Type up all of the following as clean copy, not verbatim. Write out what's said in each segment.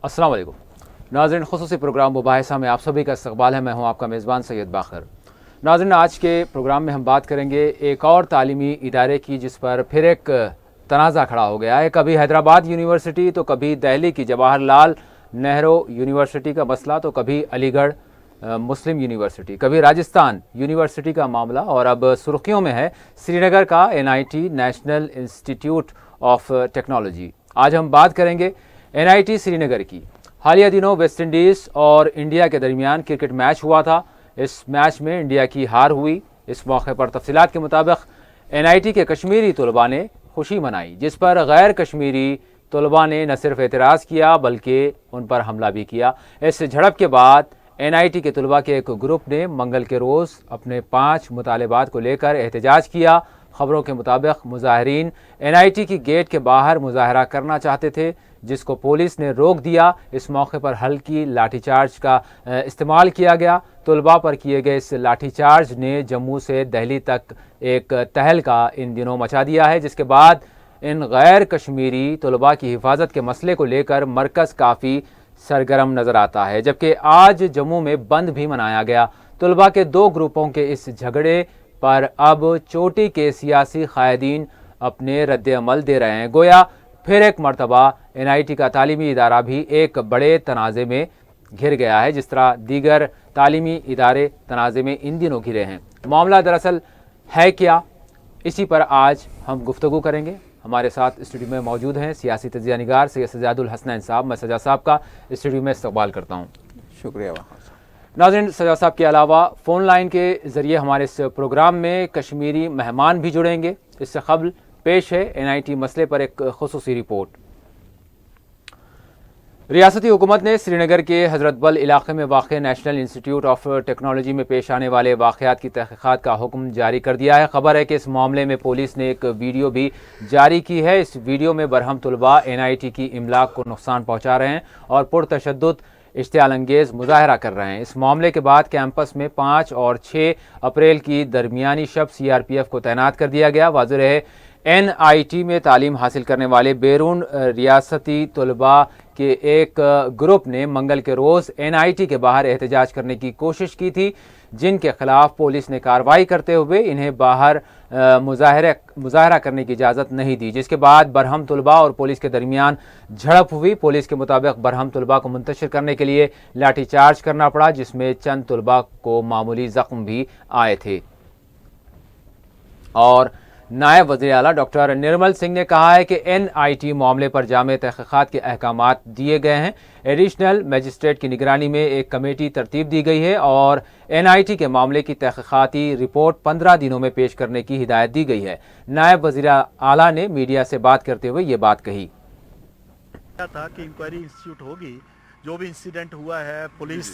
अस्सलाम वालेकुम नाज़रीन, खुसूसी प्रोग्राम मुबाहिसा में आप सभी का इस्तक़बाल है। मैं हूं आपका मेज़बान सैयद बाखर। नाज़रीन, आज के प्रोग्राम में हम बात करेंगे एक और तालीमी इदारे की जिस पर फिर एक तनाज़ा खड़ा हो गया है। कभी हैदराबाद यूनिवर्सिटी तो कभी दिल्ली की जवाहरलाल नेहरू यूनिवर्सिटी का मसला, तो कभी अलीगढ़ मुस्लिम यूनिवर्सिटी, कभी राजस्थान यूनिवर्सिटी का मामला, और अब सुर्खियों में है श्रीनगर का NIT national institute of technology. आज हम बात करेंगे NIT श्रीनगर की। हालिया दिनों वेस्ट इंडीज़ और इंडिया के दरमियान क्रिकेट मैच हुआ था। इस मैच में इंडिया की हार हुई। इस मौके पर तफसीलात के मुताबिक NIT के कश्मीरी तलबा ने खुशी मनाई, जिस पर गैर कश्मीरी तलबा ने न सिर्फ एतराज़ किया बल्कि उन पर हमला भी किया। इस झड़प के बाद NIT के तलबा के एक ग्रुप ने मंगल के रोज़ अपने 5 मुतालबात को लेकर एहतजाज किया। खबरों के मुताबिक मुजाहिरीन NIT की गेट के बाहर मुजाहरा करना चाहते थे, जिसको पुलिस ने रोक दिया। इस मौके पर हल्की लाठीचार्ज का इस्तेमाल किया गया। तलबा पर किए गए इस लाठीचार्ज ने जम्मू से दिल्ली तक एक तहलका इन दिनों मचा दिया है, जिसके बाद इन गैर कश्मीरी तलबा की हिफाजत के मसले को लेकर मरकज़ काफ़ी सरगर्म नज़र आता है। जबकि आज जम्मू में बंद भी मनाया गया। तलबा के 2 ग्रुपों के इस झगड़े पर अब चोटी के सियासी कायदीन अपने रद्द-ए-अमल दे रहे हैं। गोया फिर एक मरतबा NIT का तालीमी इदारा भी एक बड़े तनाज़े में घिर गया है, जिस तरह दीगर तालीमी इदारे तनाज़े में इन दिनों घिरे हैं। मामला दरअसल है क्या, इसी पर आज हम गुफ्तगू करेंगे। हमारे साथ स्टूडियो में मौजूद हैं सियासी तजिया निगार सैयद सजादुल हसनैन साहब। मैं सजा साहब का स्टूडियो में इस्तकबाल करता हूँ। शुक्रिया। नाज़रीन, सजा साहब के अलावा फ़ोन लाइन के ज़रिए हमारे इस प्रोग्राम में कश्मीरी मेहमान भी जुड़ेंगे। इससे क़ब्ल पेश है NIT मसले पर एक खुसूसी रिपोर्ट। रियासती हुकूमत ने श्रीनगर के हज़रत बल इलाके में वाक़ नेशनल इंस्टीट्यूट ऑफ टेक्नोलॉजी में पेश आने वाले वाक़यात की तहक़ीक़ात का हुक्म जारी कर दिया है। ख़बर है कि इस मामले में पुलिस ने एक वीडियो भी जारी की है। इस वीडियो में बरहम तलबा NIT की इमलाक को नुकसान पहुँचा रहे हैं और पुरतशद्दुद इश्तियाल अंगेज़ मुज़ाहरा कर रहे हैं। इस मामले के बाद कैंपस में 5 और 6 अप्रैल की दरमियानी शब CRPF को तैनात कर दिया गया। वाज़ेह है NIT में तालीम हासिल करने वाले बैरून रियासती तलबा के एक ग्रुप ने मंगल के रोज़ NIT के बाहर एहतजाज करने की कोशिश की थी, जिनके खिलाफ पुलिस ने कार्रवाई करते हुए इन्हें बाहर मुज़ाहरा करने की इजाज़त नहीं दी, जिसके बाद बरहम तलबा और पुलिस के दरमियान झड़प हुई। पुलिस के मुताबिक बरहम तलबा को मुंतशिर करने के लिए लाठीचार्ज करना पड़ा, जिसमें चंद तलबा को मामूली ज़ख्म भी आए थे। और नायब वज़ीर आला डॉक्टर निर्मल सिंह ने कहा है कि NIT मामले पर जामे तहक़ीक़ात के अहकामात दिए गए हैं। एडिशनल मजिस्ट्रेट की निगरानी में एक कमेटी तरतीब दी गई है और NIT के मामले की तहक़ीक़ाती रिपोर्ट 15 दिनों में पेश करने की हिदायत दी गई है। नायब वज़ीर आला ने मीडिया से बात करते हुए ये बात कही था कि इंक्वायरी इंस्टीट्यूट होगी। जो भी इंसिडेंट हुआ है, पुलिस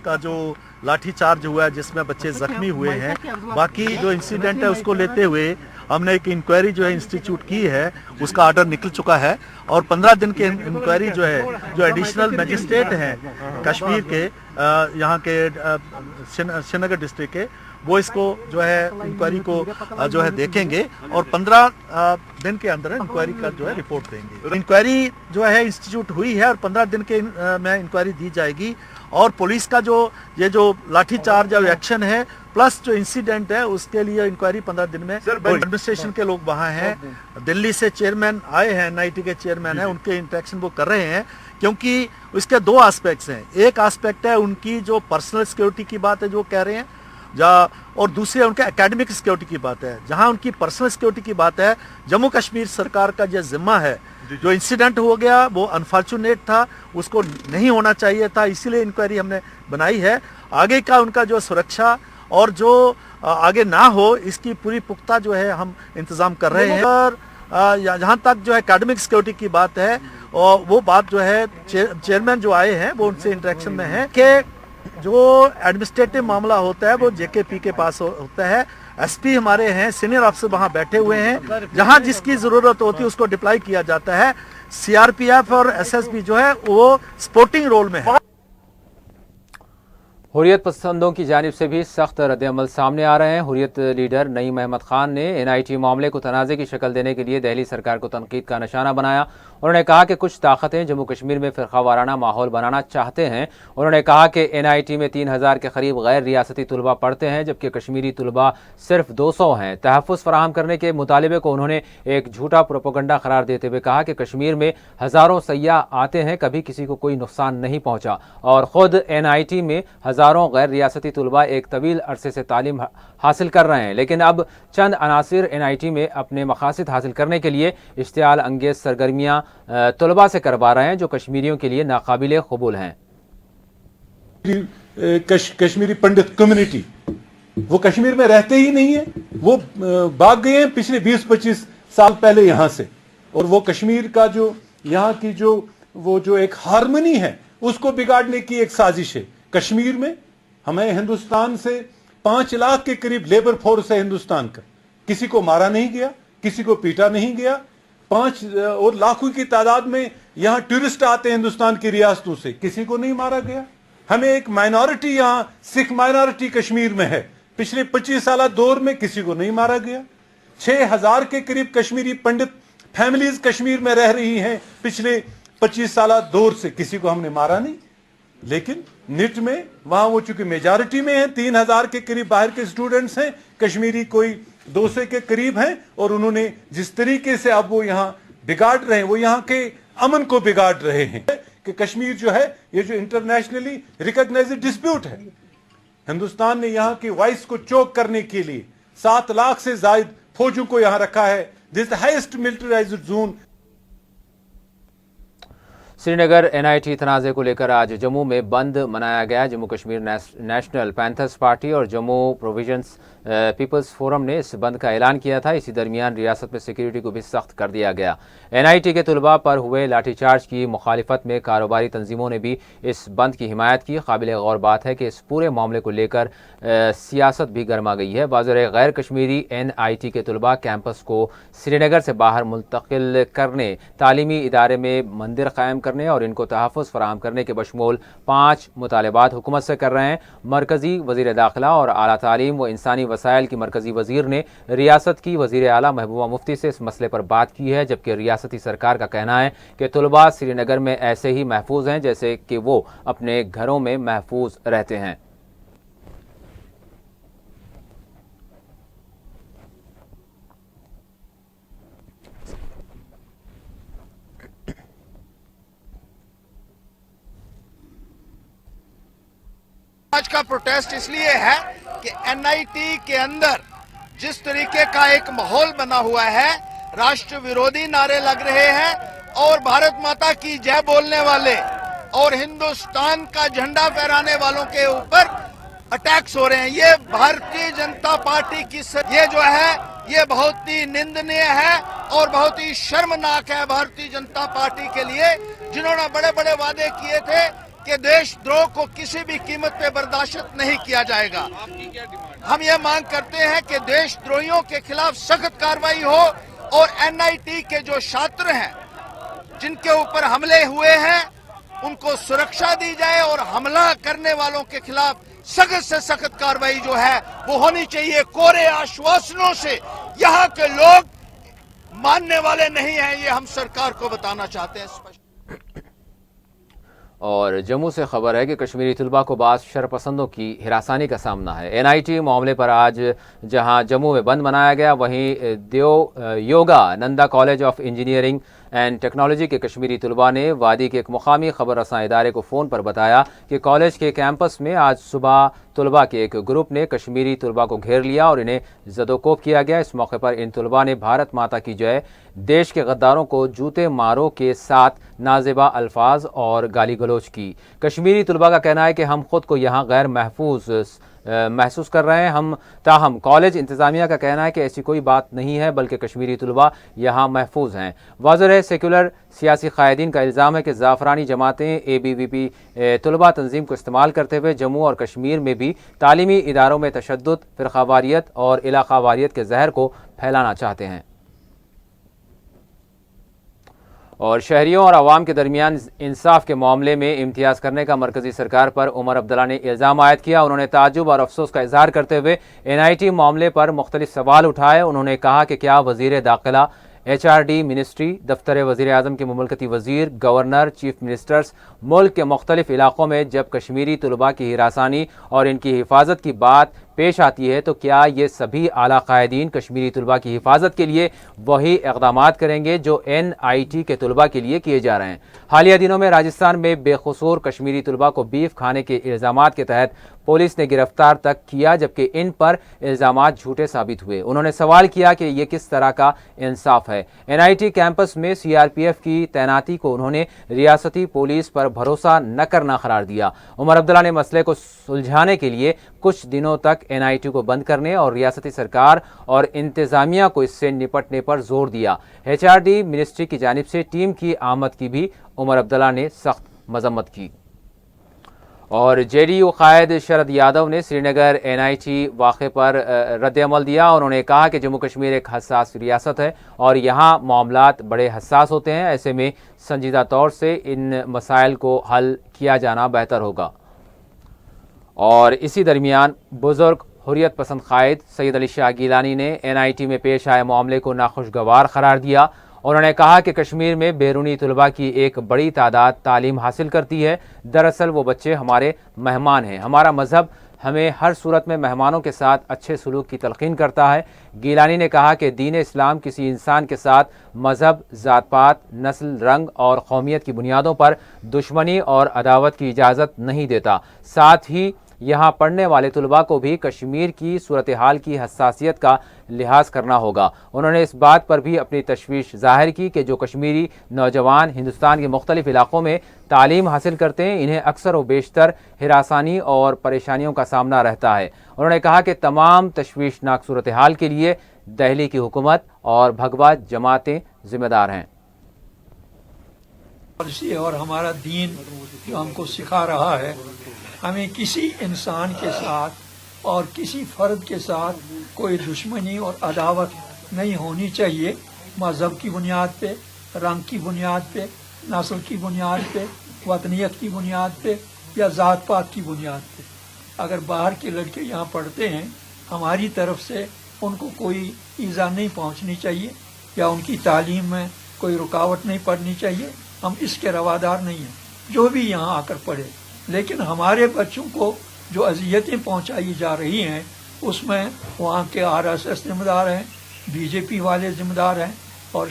का जो लाठीचार्ज हुआ है जिसमें बच्चे जख्मी हुए हैं, बाकी जो इंसिडेंट है उसको लेते हुए हमने एक इंक्वायरी जो है इंस्टीट्यूट की है, उसका ऑर्डर निकल चुका है और 15 दिन की इंक्वायरी जो है, जो एडिशनल मजिस्ट्रेट हैं कश्मीर के, यहाँ के श्रीनगर डिस्ट्रिक्ट के, वो इसको जो है इंक्वायरी को जो है देखेंगे और 15 दिन के अंदर इंक्वायरी का जो है रिपोर्ट देंगे। इंक्वायरी जो है इंस्टीट्यूट हुई है और 15 दिन के में इंक्वायरी दी जाएगी। और पुलिस का जो ये जो लाठीचार्ज या एक्शन है प्लस जो इंसिडेंट है उसके लिए इंक्वायरी 15 दिन में। एडमिनिस्ट्रेशन के लोग वहाँ हैं, दिल्ली से चेयरमैन आए हैं, NIT के चेयरमैन हैं, उनके इंटरेक्शन वो कर रहे हैं, क्योंकि उसके 2 एस्पेक्ट्स हैं। एक एस्पेक्ट है उनकी जो पर्सनल सिक्योरिटी की बात है जो कह रहे हैं, और दूसरे उनके एकेडमिक सिक्योरिटी की बात है। जहां उनकी पर्सनल सिक्योरिटी की बात है, जम्मू कश्मीर सरकार का जो जिम्मा है, जो इंसिडेंट हो गया वो अनफॉर्चुनेट था, उसको नहीं होना चाहिए था, इसीलिए इंक्वायरी हमने बनाई है। आगे का उनका जो सुरक्षा और जो आगे ना हो इसकी पूरी पुख्ता जो है हम इंतजाम कर रहे हैं। और जहाँ तक जो है एकेडमिक सिक्योरिटी की बात है, और वो बात जो है चेयरमैन जो आए हैं वो उनसे इंटरेक्शन में है कि जो एडमिनिस्ट्रेटिव मामला होता है वो JKP के पास होता है। SP हमारे हैं, सीनियर अफसर वहाँ बैठे हुए हैं, जहाँ जिसकी ज़रूरत होती है उसको डिप्लॉय किया जाता है। CRPF और SSB जो है वो सपोर्टिंग रोल में है। हुर्रियत पसंदों की जानिब से भी सख्त रद्दअमल सामने आ रहे हैं। हुर्रियत लीडर नईम अहमद खान ने NIT मामले को तनाज़े की शक्ल देने के लिए दिल्ली सरकार को तनकीद का निशाना बनाया। उन्होंने कहा कि कुछ ताकतें जम्मू कश्मीर में फ़िरक़ावाराना माहौल बनाना चाहते हैं। उन्होंने कहा कि NIT में 3000 के करीब गैर रियासती तलबा पढ़ते हैं, जबकि कश्मीरी तलबा सिर्फ 200 हैं। तहफ़्फ़ुज़ फराहम करने के मुतालिबे को उन्होंने एक झूठा प्रोपेगेंडा करार देते हुए कहा कि कश्मीर में हज़ारों सय्याह आते हैं, कभी किसी को कोई नुकसान नहीं पहुँचा और ख़ुद NIT में हज़ारों गैर रियासती तलबा एक तवील अरसे से तालीम हासिल कर रहे हैं, लेकिन अब चंद अनासिर NIT में अपने मकासद हासिल करने के लिए इश्तियाल अंगेज सरगर्मियाँ तलबा से करवा रहे हैं, जो कश्मीरियों के लिए नाकाबिले कबूल हैं। कश्मीरी पंडित कम्युनिटी वो कश्मीर में रहते ही नहीं है, वो भाग गए हैं पिछले 20-25 साल पहले यहां से, और वो कश्मीर का जो यहाँ की जो एक हार्मनी है उसको बिगाड़ने की एक साजिश है। कश्मीर में हमें हिंदुस्तान से 5 लाख के करीब लेबर फोर्स है हिंदुस्तान का, किसी को मारा नहीं गया, किसी को पीटा नहीं गया। 5 और लाखों की तादाद में यहाँ टूरिस्ट आते हैं हिंदुस्तान की रियासतों से, किसी को नहीं मारा गया। हमें एक माइनॉरिटी यहाँ सिख माइनॉरिटी कश्मीर में है, पिछले 25 साल दौर में किसी को नहीं मारा गया। 6000 के करीब कश्मीरी पंडित फैमिलीज कश्मीर में रह रही हैं, पिछले 25 साल दौर से किसी को हमने मारा नहीं। लेकिन निट में वहां वो चूंकि मेजॉरिटी में है, 3000 के करीब बाहर के स्टूडेंट्स हैं, कश्मीरी कोई 200 के करीब हैं, और उन्होंने जिस तरीके से अब वो यहाँ बिगाड़ रहे हैं, वो यहाँ के अमन को बिगाड़ रहे हैं कि कश्मीर जो है ये जो इंटरनेशनली रिकॉग्नाइज्ड डिस्प्यूट है, हिंदुस्तान ने यहाँ की वॉइस को चोक करने के लिए 7 लाख से ज्यादा फौजों को यहाँ रखा है। This the highest militarized zone. Srinagar NIT तनाज़े को लेकर आज जम्मू में बंद मनाया गया। Jammu Kashmir National Panthers Party और जम्मू प्रोविजन्स पीपल्स फोरम ने इस बंद का ऐलान किया था। इसी दरमियान रियासत में सिक्योरिटी को भी सख्त कर दिया गया। NIT के तलबा पर हुए लाठीचार्ज की मुखालिफत में कारोबारी तंजीमों ने भी इस बंद की हिमायत की। काबिल गौर बात है कि इस पूरे मामले को लेकर सियासत भी गर्मा गई है। बाज़ार गैर कश्मीरी NIT के तलबा कैंपस को श्रीनगर से बाहर मुंतकिल करने, तालीमी इदारे में मंदिर कायम करने और इनको तहफ़्फ़ुज़ फराहम करने के बशमूल 5 मुतालबात हुकूमत से कर रहे हैं। मरकज़ी वज़ीर दाखिला और आला तालीम व इंसानी वसाइल की मरकज़ी वज़ीर ने रियासत की वज़ीर आला महबूबा मुफ्ती से इस मसले पर बात की है, जबकि रियासती सरकार का कहना है कि तलबा श्रीनगर में ऐसे ही महफूज हैं जैसे कि वो अपने घरों में महफूज रहते हैं। आज का प्रोटेस्ट इसलिए है कि NIT के अंदर जिस तरीके का एक माहौल बना हुआ है, राष्ट्र विरोधी नारे लग रहे हैं और भारत माता की जय बोलने वाले और हिंदुस्तान का झंडा फहराने वालों के ऊपर अटैक्स हो रहे हैं। ये भारतीय जनता पार्टी की ये जो है ये बहुत ही निंदनीय है और बहुत ही शर्मनाक है भारतीय जनता पार्टी के लिए, जिन्होंने बड़े बड़े वादे किए थे कि देशद्रोह को किसी भी कीमत पे बर्दाश्त नहीं किया जाएगा। हम ये मांग करते हैं कि देशद्रोहियों के खिलाफ सख्त कार्रवाई हो और NIT के जो छात्र हैं जिनके ऊपर हमले हुए हैं उनको सुरक्षा दी जाए और हमला करने वालों के खिलाफ सख्त से सख्त कार्रवाई जो है वो होनी चाहिए। कोरे आश्वासनों से यहाँ के लोग मानने वाले नहीं हैं, ये हम सरकार को बताना चाहते हैं स्पष्ट। और जम्मू से खबर है कि कश्मीरी तलबा को बाज़ शरपसंदों की हिरासानी का सामना है। NIT मामले पर आज जहां जम्मू में बंद मनाया गया, वहीं yoga Nanda college of engineering and technology के कश्मीरी तलबा ने वादी के एक मुकामी खबर रसां इदारे को फ़ोन पर बताया कि कॉलेज के कैंपस में आज सुबह तलबा के एक ग्रुप ने कश्मीरी तलबा को घेर लिया और इन्हें ज़दोकोब किया गया। इस मौके पर इन तलबा ने भारत माता की जय, देश के गद्दारों को जूते मारो के साथ नाजेबा अल्फाज और गाली गलोच की। कश्मीरी तलबा का कहना है कि हम खुद को यहाँ गैर महसूस कर रहे हैं। ताहम कॉलेज इंतज़ामिया का कहना है कि ऐसी कोई बात नहीं है, बल्कि कश्मीरी तलबा यहाँ महफूज हैं। वाज़ेह है सेकुलर सियासी कायदीन का इल्ज़ाम है कि ज़ाफ़रानी जमातें ABVP तलबा तंजीम को इस्तेमाल करते हुए जम्मू और कश्मीर में भी तालीमी इदारों में तशद्दुद, फ़िरक़ावारियत और इलाक़ावारियत के जहर को फैलाना चाहते हैं। और शहरियों और आवाम के दरमियान इंसाफ के मामले में इम्तियाज़ करने का मरकज़ी सरकार पर उमर अब्दुल्ला ने इल्ज़ाम आयद किया। उन्होंने ताज्जुब और अफसोस का इजहार करते हुए NIT मामले पर मुख्तलिफ सवाल उठाए। उन्होंने कहा कि क्या वज़ीर दाखिला, HRD मिनिस्ट्री, दफ्तर वज़ीर आज़म के मुमलकती वज़ीर, गवर्नर, चीफ मिनिस्टर्स मुल्क के मुख्तलिफ इलाक़ों में जब कश्मीरी तलबा की हिरासानी और इनकी हिफाजत की बात पेश आती है तो क्या ये सभी आला कायदीन कश्मीरी तलबा की हिफाजत के लिए वही इक़दामात करेंगे जो NIT के तलबा के लिए किए जा रहे हैं। हालिया दिनों में राजस्थान में बेकसूर कश्मीरी तलबा को बीफ खाने के इल्ज़ामात के तहत पुलिस ने गिरफ्तार तक किया, जबकि इन पर इल्ज़ामात झूठे साबित हुए। उन्होंने सवाल किया कि ये किस तरह का इंसाफ है। NIT कैंपस में CRPF की तैनाती को उन्होंने रियासती पुलिस पर भरोसा न करना करार दिया। उमर अब्दुल्ला ने मसले को सुलझाने के लिए कुछ दिनों तक NIT को बंद करने और रियासती सरकार और इंतज़ामिया को इससे निपटने पर जोर दिया। HRD मिनिस्ट्री की जानिब से टीम की आमद की भी उमर अब्दुल्ला ने सख्त मजम्मत की। और JDU कायद शरद यादव ने श्रीनगर NIT वाक़े पर रद्द-ए-अमल दिया। उन्होंने कहा कि जम्मू कश्मीर एक हसास रियासत है और यहाँ मामलात बड़े हसास होते हैं। ऐसे में संजीदा तौर से इन मसाइल को हल किया जाना बेहतर होगा। और इसी दरमियान बुज़ुर्ग हुर्रियत पसंद कायद सैयद अली शाह गिलानी ने NIT में पेश आए मामले को नाखुशगवार करार दिया। उन्होंने कहा कि कश्मीर में बैरूनी तलबा की एक बड़ी तादाद तालीम हासिल करती है। दरअसल वो बच्चे हमारे मेहमान हैं। हमारा मजहब हमें हर सूरत में मेहमानों के साथ अच्छे सलूक की तलकीन करता है। गिलानी ने कहा कि दीन इस्लाम किसी इंसान के साथ मजहब, ज़ात पात, नस्ल, रंग और कौमियत की बुनियादों पर दुश्मनी और अदावत की इजाज़त नहीं देता। साथ ही यहाँ पढ़ने वाले तलबा को भी कश्मीर की सूरत हाल की हसासियत का लिहाज करना होगा। उन्होंने इस बात पर भी अपनी तशवीश जाहिर की कि जो कश्मीरी नौजवान हिंदुस्तान के मुख्तलिफ इलाक़ों में तालीम हासिल करते हैं, इन्हें अक्सर व बेशतर हिरासानी और परेशानियों का सामना रहता है। उन्होंने कहा कि तमाम तशवीशनाक सूरत हाल के लिए दिल्ली की हुकूमत और भगवा जमातें जिम्मेदार हैं। और हमारा दीन जो हमको सिखा रहा है, हमें किसी इंसान के साथ और किसी फर्द के साथ कोई दुश्मनी और अदावत नहीं होनी चाहिए। मजहब की बुनियाद पे, रंग की बुनियाद पे, नस्ल की बुनियाद पे, वतनियत की बुनियाद पे या ज़ात पात की बुनियाद पे। अगर बाहर के लड़के यहाँ पढ़ते हैं, हमारी तरफ से उनको कोई ईज़ा नहीं पहुँचनी चाहिए या उनकी तालीम में कोई रुकावट नहीं पड़नी चाहिए। हम इसके रवादार नहीं हैं, जो भी यहाँ आकर पढ़े। लेकिन हमारे बच्चों को जो अजियतें पहुंचाई जा रही हैं, उसमें वहाँ के RSS जिम्मेदार हैं, BJP वाले जिम्मेदार हैं और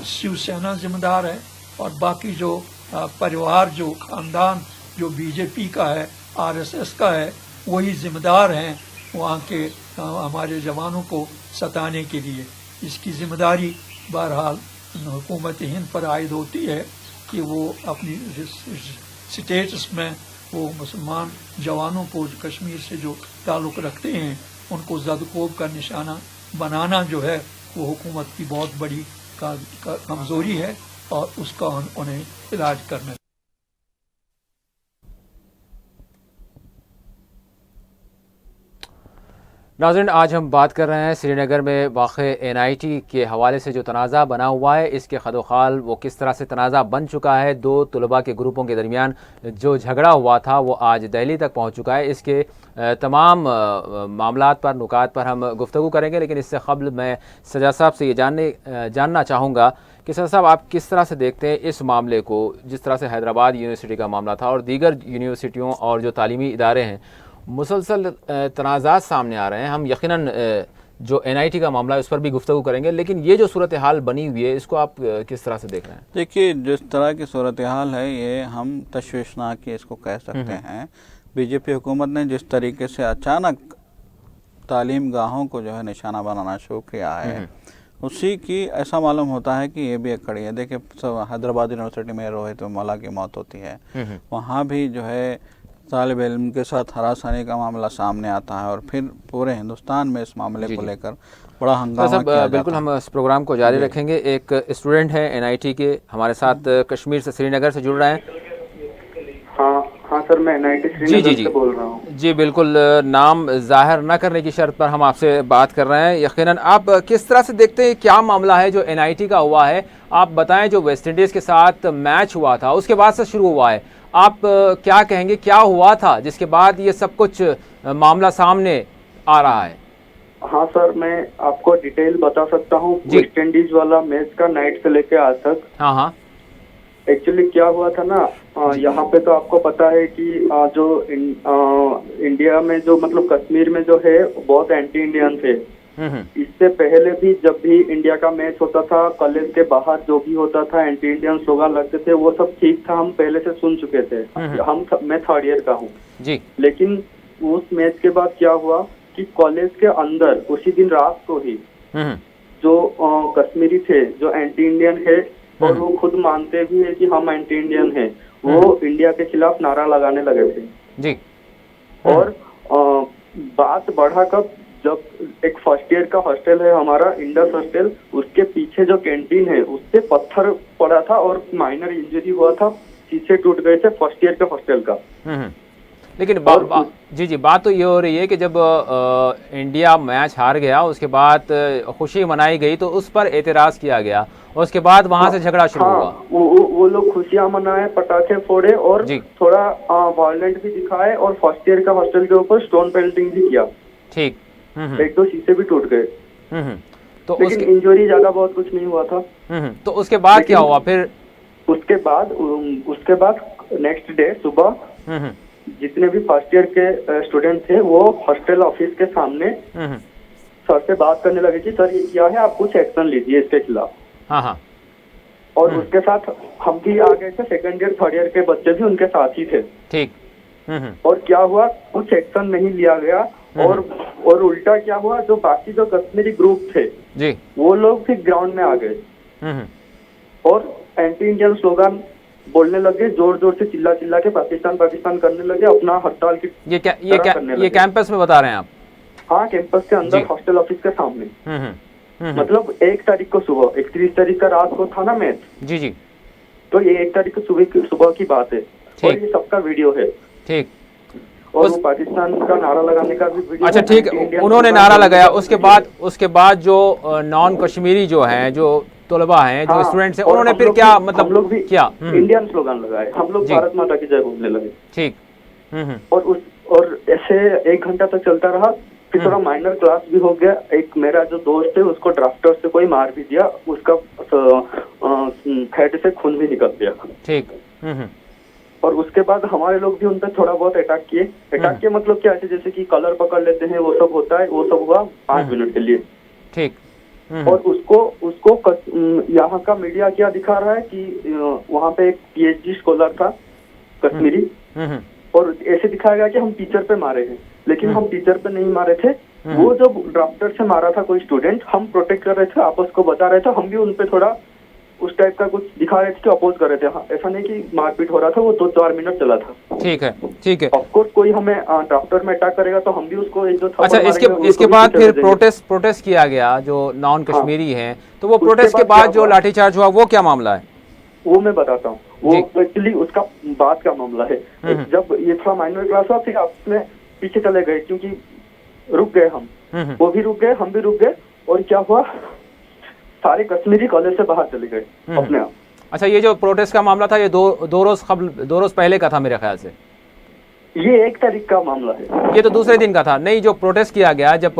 शिवसेना जिम्मेदार है और बाकी जो परिवार, जो खानदान जो BJP का है, RSS का है, वही जिम्मेदार हैं वहाँ के हमारे जवानों को सताने के लिए। इसकी जिम्मेदारी बहरहाल हुकूमत हिंद पर आयद होती है कि वो अपनी स्टेटस में वो मुसलमान जवानों को कश्मीर से जो ताल्लुक़ रखते हैं उनको ज़दकोब का निशाना बनाना जो है वो हुकूमत की बहुत बड़ी कमज़ोरी है और उसका उन्हें इलाज करना। नाज़रीन, आज हम बात कर रहे हैं श्रीनगर में वाक़े NIT के हवाले से जो तनाज़ा बना हुआ है, इसके खदोखाल वो किस तरह से तनाज़ा बन चुका है। दो तलबा के ग्रुपों के दरमियान जो झगड़ा हुआ था वो आज दिल्ली तक पहुंच चुका है। इसके तमाम मामलात पर, नुकात पर हम गुफ्तगू करेंगे, लेकिन इससे क़ब्ल मैं सजा साहब से ये जानना चाहूँगा कि सजा साहब, आप किस तरह से देखते हैं इस मामले को, जिस तरह से हैदराबाद यूनिवर्सिटी का मामला था और दीगर यूनिवर्सिटियों और जो तालीमी इदारे हैं मुसलसल तनाज़ात सामने आ रहे हैं। हम यकीनन जो NIT का मामला है उस पर भी गुफ्तगू करेंगे, लेकिन ये जो सूरत हाल बनी हुई है इसको आप किस तरह से देख रहे हैं? देखिए, जिस तरह की सूरत हाल है ये हम तशवीशनाक इसको कह सकते हैं। BJP हुकूमत ने जिस तरीके से अचानक तालीम गाहों को जो है निशाना बनाना शुरू किया है, उसी की ऐसा मालूम होता है कि ये भी एक कड़ी है। देखिए, हैदराबाद यूनिवर्सिटी में रोहित वेमुला की मौत होती है, वहाँ भी जो है तालिब इल्म के साथ हरासानी का मामला सामने आता है और फिर पूरे हिंदुस्तान में इस मामले को लेकर बड़ा हंगामा किया जाता है। बिल्कुल, हम इस प्रोग्राम को जारी रखेंगे। एक स्टूडेंट है NIT के हमारे साथ, कश्मीर से, श्रीनगर से जुड़ रहे हैं। हाँ सर, मैं एनआईटी जी श्रीनगर से बोल रहा हूँ। जी बिल्कुल, नाम जाहिर न करने की शर्त पर हम आपसे बात कर रहे हैं। यकीनन आप किस तरह से देखते हैं, क्या मामला है जो एनआईटी का हुआ है? आप बताएं, जो वेस्ट इंडीज़ के साथ मैच हुआ था उसके बाद से शुरू हुआ है, आप क्या कहेंगे, क्या हुआ था जिसके बाद ये सब कुछ मामला सामने आ रहा है? हाँ सर, मैं आपको डिटेल बता सकता हूँ। जी। वेस्ट इंडीज वाला मैच का नाइट से लेके आज तक हाँ हाँ एक्चुअली क्या हुआ था ना, यहाँ पे तो आपको पता है कि जो इंडिया में जो मतलब कश्मीर में जो है बहुत एंटी इंडियन थे। इससे पहले भी जब भी इंडिया का मैच होता था, कॉलेज के बाहर जो भी होता था, एंटी इंडियन स्लोगन लगते थे, वो सब ठीक था, हम पहले से सुन चुके थे। मैं थर्ड ईयर का हूँ जी। लेकिन उस मैच के बाद क्या हुआ कि कॉलेज के अंदर उसी दिन रात को ही जो कश्मीरी थे, जो एंटी इंडियन है और वो खुद मानते भी है कि हम एंटी इंडियन हैं, वो इंडिया के खिलाफ नारा लगाने लगे थे जी। और बात बढ़ा कब, जब एक फर्स्ट ईयर का हॉस्टल है हमारा, इंडस हॉस्टल, उसके पीछे जो कैंटीन है उससे पत्थर पड़ा था और माइनर इंजरी हुआ था, शीशे टूट गए थे फर्स्ट ईयर के हॉस्टल का। लेकिन जी जी, बात तो ये हो रही है कि जब इंडिया मैच हार गया उसके बाद खुशी मनाई गई तो उस पर एतराज़ किया गया, उसके बाद वहां से झगड़ा शुरू हुआ। वो लोग खुशियां मनाए, पटाखे फोड़े और थोड़ा वायलेंट भी दिखाए और फर्स्ट ईयर का हॉस्टल के ऊपर स्टोन पेल्टिंग भी किया। ठीक। एक दो शीशे भी टूट गए, तो लेकिन इंजरी ज्यादा बहुत कुछ नहीं हुआ था। तो उसके बाद क्या हुआ फिर? उसके बाद नेक्स्ट डे सुबह जितने भी फर्स्ट ईयर के स्टूडेंट थे वो हॉस्टल ऑफिस के सामने सर से बात करने लगे कि सर ये क्या है, आप कुछ एक्शन लीजिए इसके खिलाफ। हाँ। और उसके साथ हम भी आ गए थे, सेकंड ईयर थर्ड ईयर के बच्चे भी उनके साथ ही थे। ठीक। और क्या हुआ, कुछ एक्शन नहीं लिया गया और उल्टा क्या हुआ, जो बाकी जो कश्मीरी ग्रुप थे जी, वो लोग फिर ग्राउंड में आ गए और एंटी इंडियन स्लोगन बोलने लगे, जोर जोर से चिल्ला चिल्ला के पाकिस्तान पाकिस्तान करने लगे, अपना हड़ताल की ये कैंपस में बता रहे हैं आप? हाँ, कैंपस के अंदर हॉस्टल ऑफिस के सामने। मतलब 1 तारीख को सुबह, 31 तारीख का रात को था ना मैच। जी जी। तो ये 1 तारीख को सुबह की बात है और ये सबका वीडियो है। ठीक। और वो पाकिस्तान का नारा लगाने का भी वीडियो। अच्छा ठीक, उन्होंने नारा लगाया, उसके बाद जो नॉन कश्मीरी जो हैं, जो तलबा हैं, जो स्टूडेंट्स हैं, उन्होंने फिर क्या मतलब लोग भी क्या इंडियन स्लोगन लगाए, हम लोग भारत माता की जय बोलने लगे। ठीक। और ऐसे 1 घंटा तक चलता रहा। फिर थोड़ा माइनर क्लास भी हो गया। एक मेरा जो दोस्त है उसको ड्राफ्टर से कोई मार भी दिया, उसका हेड से खून भी निकल गया। ठीक। और उसके बाद हमारे लोग भी उन पर थोड़ा बहुत अटैक किए। मतलब क्या है, जैसे कि कलर पकड़ लेते हैं, वो सब होता है, वो सब हुआ 5 मिनट के लिए। ठीक। और उसको यहाँ का मीडिया क्या दिखा रहा है कि वहाँ पे एक PhD स्कॉलर था कश्मीरी, और ऐसे दिखाया गया कि हम टीचर पे मारे हैं, लेकिन हम टीचर पे नहीं मारे थे। वो जो ड्राफ्टर से मारा था कोई स्टूडेंट, हम प्रोटेक्ट कर रहे थे, आपस को बता रहे थे, हम भी उन पे थोड़ा उस टाइप का कुछ दिखा रहे थे कि अपोज कर रहे थे। हाँ, ऐसा नहीं कि मारपीट हो रहा था, वो 2-4 मिनट चला था। ठीक है। ऑफकोर्स कोई हमें ड्राफ्टर में अटैक करेगा तो हम भी उसको एक दो थप्पड़ अच्छा, मारेंगे, इसके बाद फिर प्रोटेस्ट किया गया जो नॉन कश्मीरी हैं, तो वो प्रोटेस्ट के बाद जो लाठीचार्ज हुआ वो क्या मामला है? वो मैं बताता हूँ। वो एक्चुअली उसका बात का मामला है। जब ये थोड़ा माइनर क्लास हुआ, फिर आपने पीछे चले गए क्योंकि रुक गए हम, वो भी रुक गए, हम भी रुक गए। और क्या हुआ, सारे कश्मीरी कॉलेज से बाहर चले गए अपने आप। अच्छा, ये जो प्रोटेस्ट का मामला था ये दो रोज पहले का था मेरे ख्याल से। ये 1 तारीख का मामला है। ये तो दूसरे दिन का था। नहीं, जो प्रोटेस्ट किया गया जब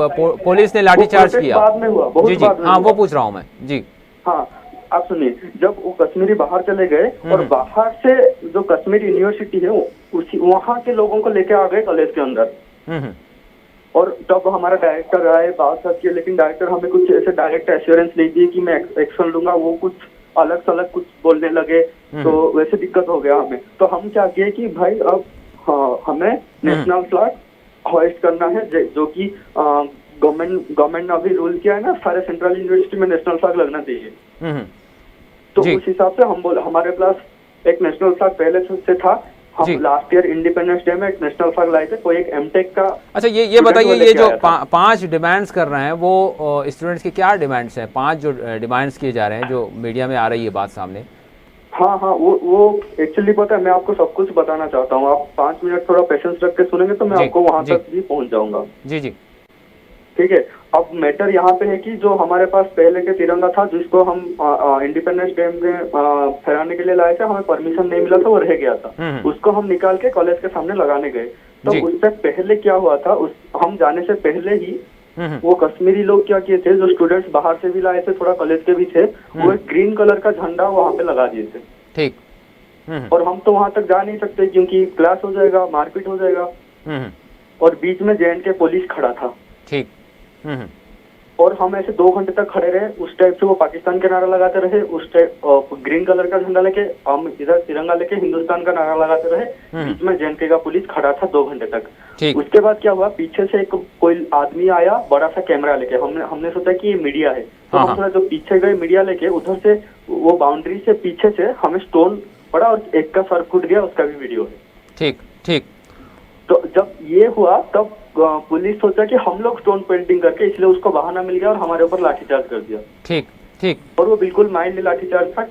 पुलिस ने लाठीचार्ज किया बाद में हुआ, बहुत जी। हाँ, वो पूछ रहा हूँ मैं जी। हाँ, आप सुनिए, जब वो कश्मीरी बाहर चले गए और बाहर से जो कश्मीरी यूनिवर्सिटी है उसी वहाँ के लोगों को लेके आ गए कॉलेज के अंदर। और तब हमारा डायरेक्टर आए, बात किए, लेकिन डायरेक्टर हमें कुछ ऐसे डायरेक्ट एश्योरेंस नहीं दिए कि मैं एक्शन लूंगा। वो कुछ अलग थलग कुछ बोलने लगे, तो वैसे दिक्कत हो गया हमें। तो हम क्या किए कि भाई अब हमें नेशनल फ्लैग होइस्ट करना है, जो कि गवर्नमेंट ने अभी रूल किया है ना, सारे सेंट्रल यूनिवर्सिटी में नेशनल फ्लैग लगना चाहिए। तो उस हिसाब से हम हमारे पास एक नेशनल फ्लैग पहले से था। हम लास्ट ईयर इंडिपेंडेंस डे में एक नेशनल फ्लैग लाए थे। कोई एक एमटेक का। अच्छा, ये बताइए, ये जो 5 डिमांड्स कर रहे हैं वो स्टूडेंट्स के क्या डिमांड्स हैं? 5 जो डिमांड्स किए जा रहे हैं, जो मीडिया में आ रही है बात सामने। हाँ हाँ, वो एक्चुअली पता है, मैं आपको सब कुछ बताना चाहता हूँ। आप 5 मिनट थोड़ा पेशेंस रख के सुनेंगे तो मैं जी, आपको वहां जी। तक भी पहुंच जाऊंगा। जी जी ठीक है। अब मैटर यहाँ पे है कि जो हमारे पास पहले के तिरंगा था, जिसको हम इंडिपेंडेंस डे में फहराने के लिए लाए थे, हमें परमिशन नहीं मिला था, वो रह गया था। उसको हम निकाल के कॉलेज के सामने लगाने गए। तो जी। उससे पहले क्या हुआ था, हम जाने से पहले ही वो कश्मीरी लोग क्या किए थे, जो स्टूडेंट्स बाहर से भी लाए थे, थोड़ा कॉलेज के भी थे, वो एक ग्रीन कलर का झंडा वहां पे लगा दिए थे। ठीक। और हम तो वहां तक जा नहीं सकते क्योंकि क्लास हो जाएगा, मारपीट हो जाएगा। और बीच में JNK पुलिस खड़ा था। ठीक। और हम ऐसे 2 घंटे तक खड़े रहे। उस टाइप से वो पाकिस्तान का नारा लगाते रहे, उस टाइप ग्रीन कलर का झंडा लेके, हम इधर तिरंगा लेके हिंदुस्तान का नारा लगाते रहे। बीच में JNK का पुलिस खड़ा था 2 घंटे तक। ठीक। उसके बाद क्या हुआ, पीछे से एक कोई आदमी आया बड़ा सा कैमरा लेके। हमने सोचा कि ये मीडिया है, तो हम थोड़ा जो पीछे गए मीडिया लेके, उधर से वो बाउंड्री से पीछे से हमें स्टोन पड़ा और एक का सर फूट गया, उसका भी वीडियो है। ठीक ठीक। तो जब ये हुआ तब पुलिस सोचा कि हम लोग स्टोन पेंटिंग करके, इसलिए उसको बहाना मिल गया और हमारे ऊपर लाठीचार्ज कर दिया। ठीक ठीक। और वो बिल्कुल माइंडली लाठीचार्ज था,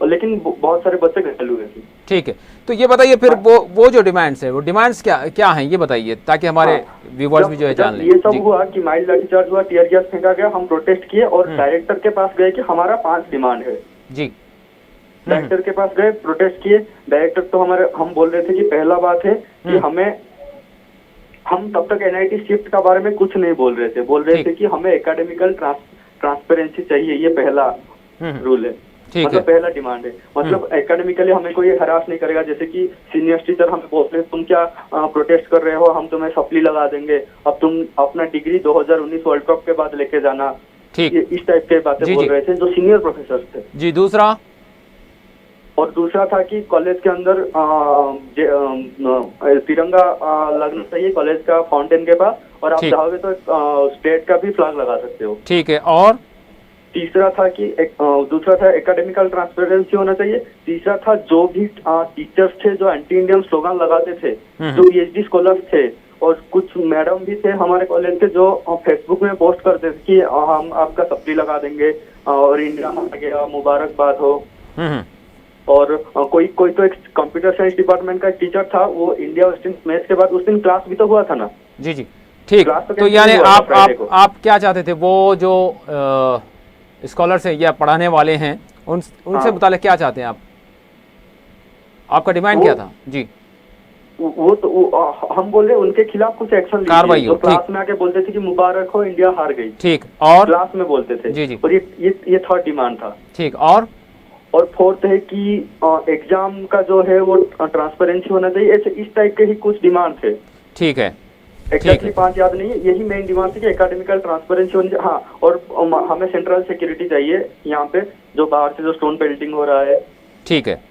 लेकिन बहुत सारे बच्चे घायल हुए थे। ठीक है, तो ये बताइए फिर वो जो डिमांड्स है, वो डिमांड्स क्या हैं, ये बताइए ताकि हमारे व्यूवर्स भी जो है जान लें। ये सब हुआ कि माइल्ड लाठीचार्ज हुआ, टीयर गैस फेंका गया, हम प्रोटेस्ट किए और डायरेक्टर के पास गए कि हमारा 5 डिमांड है। जी। डायरेक्टर के पास गए, प्रोटेस्ट किए। डायरेक्टर तो हम बोल रहे थे कि पहला बात है कि हम तब तक NIT शिफ्ट का बारे में कुछ नहीं बोल रहे थे कि हमें एकेडमिकल ट्रांसपेरेंसी चाहिए, ये पहला रूल है, मतलब पहला डिमांड है। मतलब एकेडमिकली हमें कोई हरास नहीं करेगा। जैसे कि सीनियर टीचर हमें बोलते हैं तुम क्या प्रोटेस्ट कर रहे हो, हम तुम्हें सप्ली लगा देंगे, अब तुम अपना डिग्री 2019 वर्ल्ड कप के बाद लेके जाना। ठीक। इस टाइप के बातें बोल रहे थे जो सीनियर प्रोफेसर थे। जी। दूसरा था कि कॉलेज के अंदर तिरंगा लगना चाहिए कॉलेज का फाउंटेन के पास, और आप चाहोगे तो स्टेट का भी फ्लैग लगा सकते हो। ठीक है। और तीसरा था कि दूसरा था एकेडमिकल ट्रांसपेरेंसी होना चाहिए। तीसरा था जो भी टीचर्स थे जो एंटी इंडियन स्लोगन लगाते थे, जो PhD स्कॉलर्स थे और कुछ मैडम भी थे हमारे कॉलेज के, जो फेसबुक में पोस्ट करते थे कि हम आपका सप्ली लगा देंगे और इंडिया आ गया, मुबारकबाद हो। और कोई तो एक कंप्यूटर साइंस डिपार्टमेंट का टीचर था, वो इंडिया वेस्ट इंडीज मैच के बाद उस दिन क्लास भी तो हुआ था ना। जी जी। ठीक। तो यानी आप क्या चाहते थे, वो जो स्कॉलर्स हैं या पढ़ाने वाले हैं उनसे मुताल्लिक़ क्या चाहते हैं आप, आपका डिमांड क्या था? जी। हम बोल रहे उनके खिलाफ कुछ एक्शन कार्रवाई हो। क्लास में आके बोलते थे कि मुबारक हो इंडिया हार गई। ठीक। और क्लास में बोलते थे। जी जी। और ये थर्ड डिमांड था। ठीक। और फोर्थ है कि एग्जाम का जो है वो ट्रांसपेरेंसी होना चाहिए। ऐसे इस टाइप के ही कुछ डिमांड थे। ठीक है। एग्जैक्टली 5 याद नहीं है, यही मेन डिमांड थी कि एकेडमिकल ट्रांसपेरेंसी होनी चाहिए। हाँ, और हमें सेंट्रल सिक्योरिटी चाहिए यहाँ पे, जो बाहर से जो स्टोन पेल्टिंग हो रहा है। ठीक है।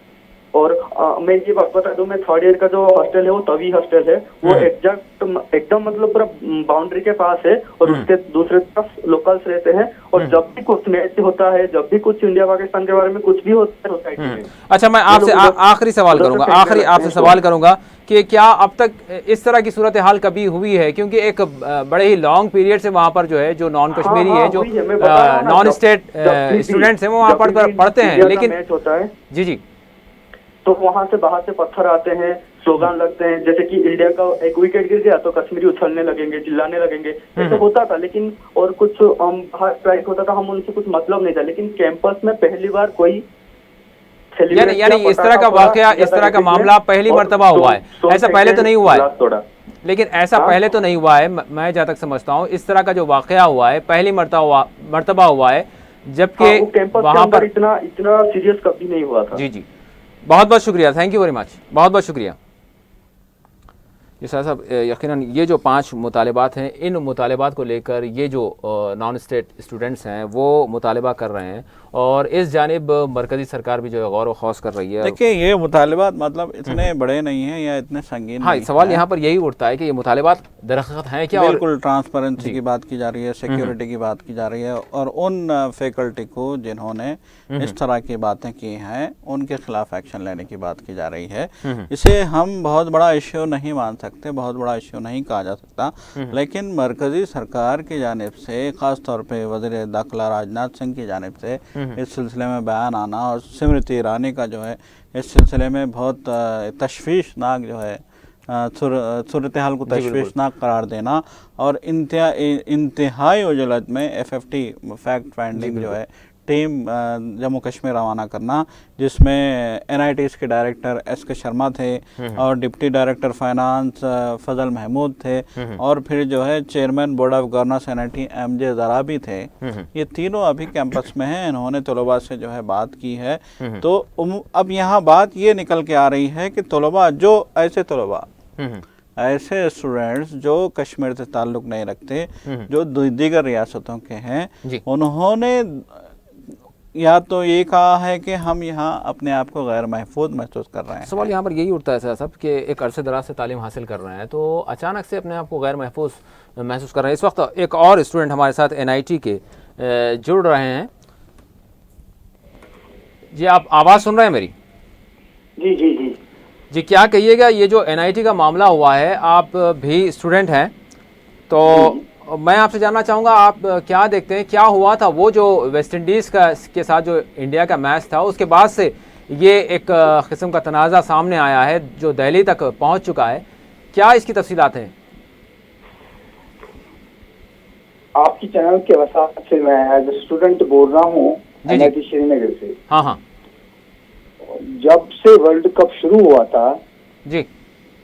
और मैं ये बात बता दूं, मैं 3rd ईयर का जो हॉस्टल है वो तवी हॉस्टल है, वो एग्जैक्ट एकदम मतलब पूरा बाउंड्री के पास है, और उसके दूसरे तरफ लोकल्स रहते हैं। और जब भी कुछ मैच होता है, जब भी कुछ इंडिया पाकिस्तान के बारे में कुछ भी होता है सोसाइटी में। अच्छा, मैं आपसे आखिरी सवाल करूंगा कि क्या अब तक इस तरह की सूरत हाल कभी हुई है? क्योंकि एक बड़े ही लॉन्ग पीरियड से वहाँ पर जो है, जो नॉन कश्मीरी है, जो नॉन स्टेट स्टूडेंट्स हैं, वो वहाँ पर पढ़ते हैं, लेकिन मैच होता है जी, तो वहां से बाहर से पत्थर आते हैं, स्लोगन लगते हैं। जैसे कि इंडिया का एक विकेट गिर गया तो कश्मीरी उछलने लगेंगे, चिल्लाने लगेंगे, ऐसा होता था। लेकिन और कुछ बाहर स्ट्राइक होता था, हम उनसे कुछ मतलब नहीं था। लेकिन कैंपस में पहली बार कोई यानी इस तरह का वाकया, इस तरह का मामला पहली मर्तबा हुआ है, ऐसा पहले तो नहीं हुआ है। लेकिन ऐसा पहले तो नहीं हुआ है, मैं जहाँ तक समझता हूँ इस तरह का जो वाकया हुआ है पहली मर्तबा हुआ है, जबकि वहाँ पर इतना सीरियस कभी नहीं हुआ था। जी जी, बहुत बहुत शुक्रिया, थैंक यू वेरी मच, बहुत बहुत शुक्रिया। जी साहब, यकीनन ये जो 5 मुतालबात हैं, इन मुतालबात को लेकर ये जो नॉन स्टेट स्टूडेंट्स हैं वो मुतालबा कर रहे हैं, और इस जानिब मरकज़ी सरकार भी जो है गौर व खौस कर रही है। देखिए, ये मुतालबात मतलब इतने बड़े नहीं हैं या इतने संगीन हाँ, सवाल यहाँ पर यही उठता है कि ये मुतालबात दरख्त हैं क्या? बिल्कुल ट्रांसपेरेंसी की बात की जा रही है, सिक्योरिटी की बात की जा रही है, और उन फैकल्टी को जिन्होंने इस तरह की बातें की हैं उनके खिलाफ एक्शन लेने की बात की जा रही है। इसे हम बहुत बड़ा इश्यू नहीं मान सकते, बहुत बड़ा इश्यू नहीं कहा जा सकता, लेकिन मरकजी सरकार की जानिब से, खास तौर पे वज़ीर दाखिला राजनाथ सिंह की जानिब से इस सिलसिले में बयान आना और स्मृति ईरानी का जो है इस सिलसिले में बहुत तशवीशनाक जो है सूरत हाल को तशवीशनाक करार देना और इंतहाई उजलत में FFT फैक्ट फाइंडिंग जो है टीम जम्मू कश्मीर रवाना करना, जिसमें NITs के डायरेक्टर SK शर्मा थे और डिप्टी डायरेक्टर फाइनेंस फजल महमूद थे और फिर जो है chairman board of governors NIT MJ ज़राबी थे। ये तीनों अभी कैंपस में हैं। इन्होंने तलबा से जो है बात की है। तो अब यहाँ बात ये निकल के आ रही है कि तलबा जो ऐसे स्टूडेंट्स जो कश्मीर से ताल्लुक़ नहीं रखते, जो दीगर रियासतों के हैं, उन्होंने या तो ये कहा है कि हम यहाँ अपने आप को गैर महफूज महसूस कर रहे हैं। सवाल यहाँ पर यही उठता है सर साहब कि एक अरसे दराज से तालीम हासिल कर रहे हैं तो अचानक से अपने आप को गैर महफूज महसूस कर रहे हैं। इस वक्त एक और स्टूडेंट हमारे साथ NIT के जुड़ रहे हैं। जी आप आवाज़ सुन रहे हैं मेरी? जी जी जी जी क्या कहिएगा, ये जो NIT का मामला हुआ है, आप भी स्टूडेंट हैं तो मैं आपसे जानना चाहूँगा आप क्या देखते हैं, क्या हुआ था वो जो वेस्ट इंडीज़ के साथ जो इंडिया का मैच था उसके बाद से ये एक किस्म का तनाज़ा सामने आया है जो दिल्ली तक पहुँच चुका है, क्या इसकी तफसीलात हैं? आपकी चैनल के वसात से मैं एज ए स्टूडेंट बोल रहा हूँ NIT श्रीनगर से। हाँ जब से वर्ल्ड कप शुरू हुआ था जी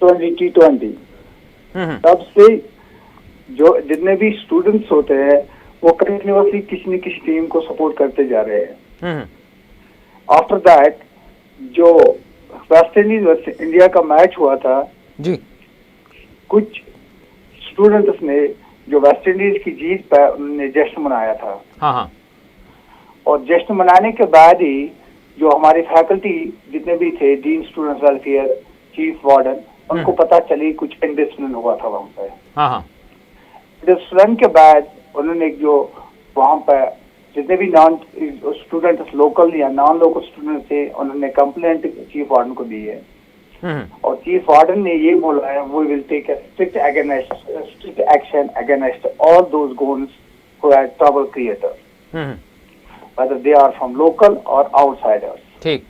2020 तब से जो जितने भी स्टूडेंट्स होते हैं वो कंटिन्यूअसली किसी न किसी टीम को सपोर्ट करते जा रहे हैं। आफ्टर दैट जो वेस्ट इंडीज वर्सेस इंडिया का मैच हुआ था जी, कुछ स्टूडेंट्स ने जो वेस्ट इंडीज की जीत पर उन्होंने जश्न मनाया था। हाँ और जश्न मनाने के बाद ही जो हमारी फैकल्टी जितने भी थे, dean students welfare, chief warden, उनको पता चली कुछ इंडिसिप्लिन हुआ था वहाँ पे। हाँ इंडिसिप्लिन के बाद उन्होंने जो वहाँ पर जितने भी नॉन स्टूडेंट्स, लोकल या नॉन लोकल स्टूडेंट थे, उन्होंने कंप्लेंट चीफ वार्डन को दी है और चीफ वार्डन ने ये बोला है we will take strict action against all those goons who are trouble creators whether they are from local or outsiders। ठीक।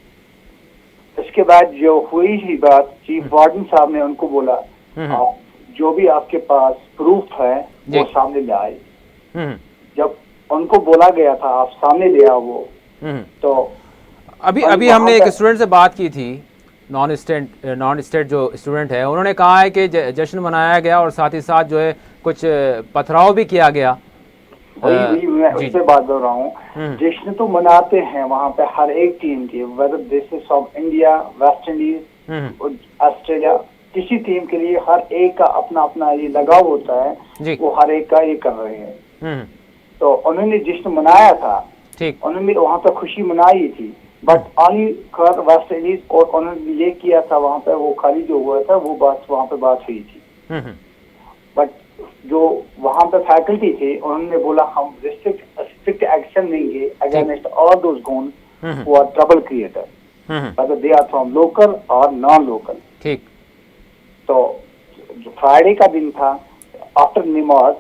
इसके बाद जो हुई ही बात, चीफ वार्डन साहब ने उनको बोला आप जो भी आपके पास प्रूफ है वो सामने ले आए। जब उनको बोला गया था आप सामने ले आओ वो, तो अभी हमने एक स्टूडेंट से बात की थी, नॉन स्टेट जो स्टूडेंट है, उन्होंने कहा है कि जश्न मनाया गया और साथ ही साथ जो है कुछ पथराव भी किया गया। वही मैं उससे बात कर रहा हूँ। जश्न तो मनाते हैं वहाँ पे हर एक टीम के, whether this is from India, West Indies, Australia, किसी टीम के लिए हर एक का अपना अपना ये लगाव होता है, वो हर एक का ये कर रहे हैं। तो उन्होंने जश्न मनाया था, उन्होंने वहाँ पे खुशी मनाई थी, but only for West Indies, और उन्होंने ये किया था वहाँ पे, वो खाली जो हुआ था वो बात वहाँ पे बात हुई थी। बट जो वहाँ पे फैकल्टी थे उन्होंने बोला हम स्ट्रिक्ट एक्शन लेंगे against all those goons who are trouble creator, whether they are from local or non local। ठीक। तो जो फ्राइडे का दिन था, आफ्टर नमाज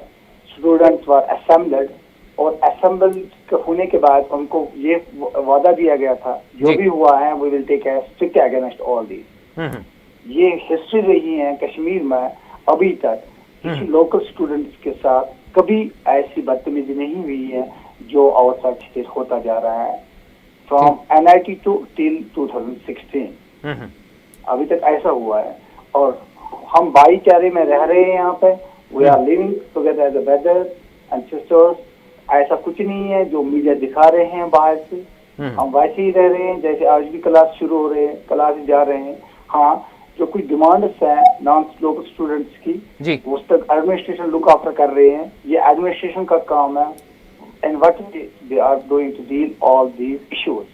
स्टूडेंट्स वर असेंबल्ड, और असेंबल होने के बाद उनको ये वादा दिया गया था जो भी हुआ है we will take strict against all these. ये हिस्ट्री रही है कश्मीर में अभी तक किसी लोकल स्टूडेंट्स के साथ कभी ऐसी बदतमीजी नहीं हुई है जो आउटसाइड होता जा रहा है फ्रॉम NIT टू टिल 2016 अभी तक ऐसा हुआ है। और हम भाईचारे में रह रहे हैं यहाँ पे, we are living together as a brothers and sisters. ऐसा कुछ नहीं है जो मीडिया दिखा रहे हैं बाहर से, हम वैसे ही रह रहे हैं जैसे आज भी क्लास शुरू हो रहे हैं, क्लास जा रहे हैं। हाँ, जो कुछ डिमांड्स हैं नॉन लोकल स्टूडेंट्स की, उस तक एडमिनिस्ट्रेशन लुक आफ्टर कर रहे हैं, ये एडमिनिस्ट्रेशन का काम है, and what they are going to deal all these issues.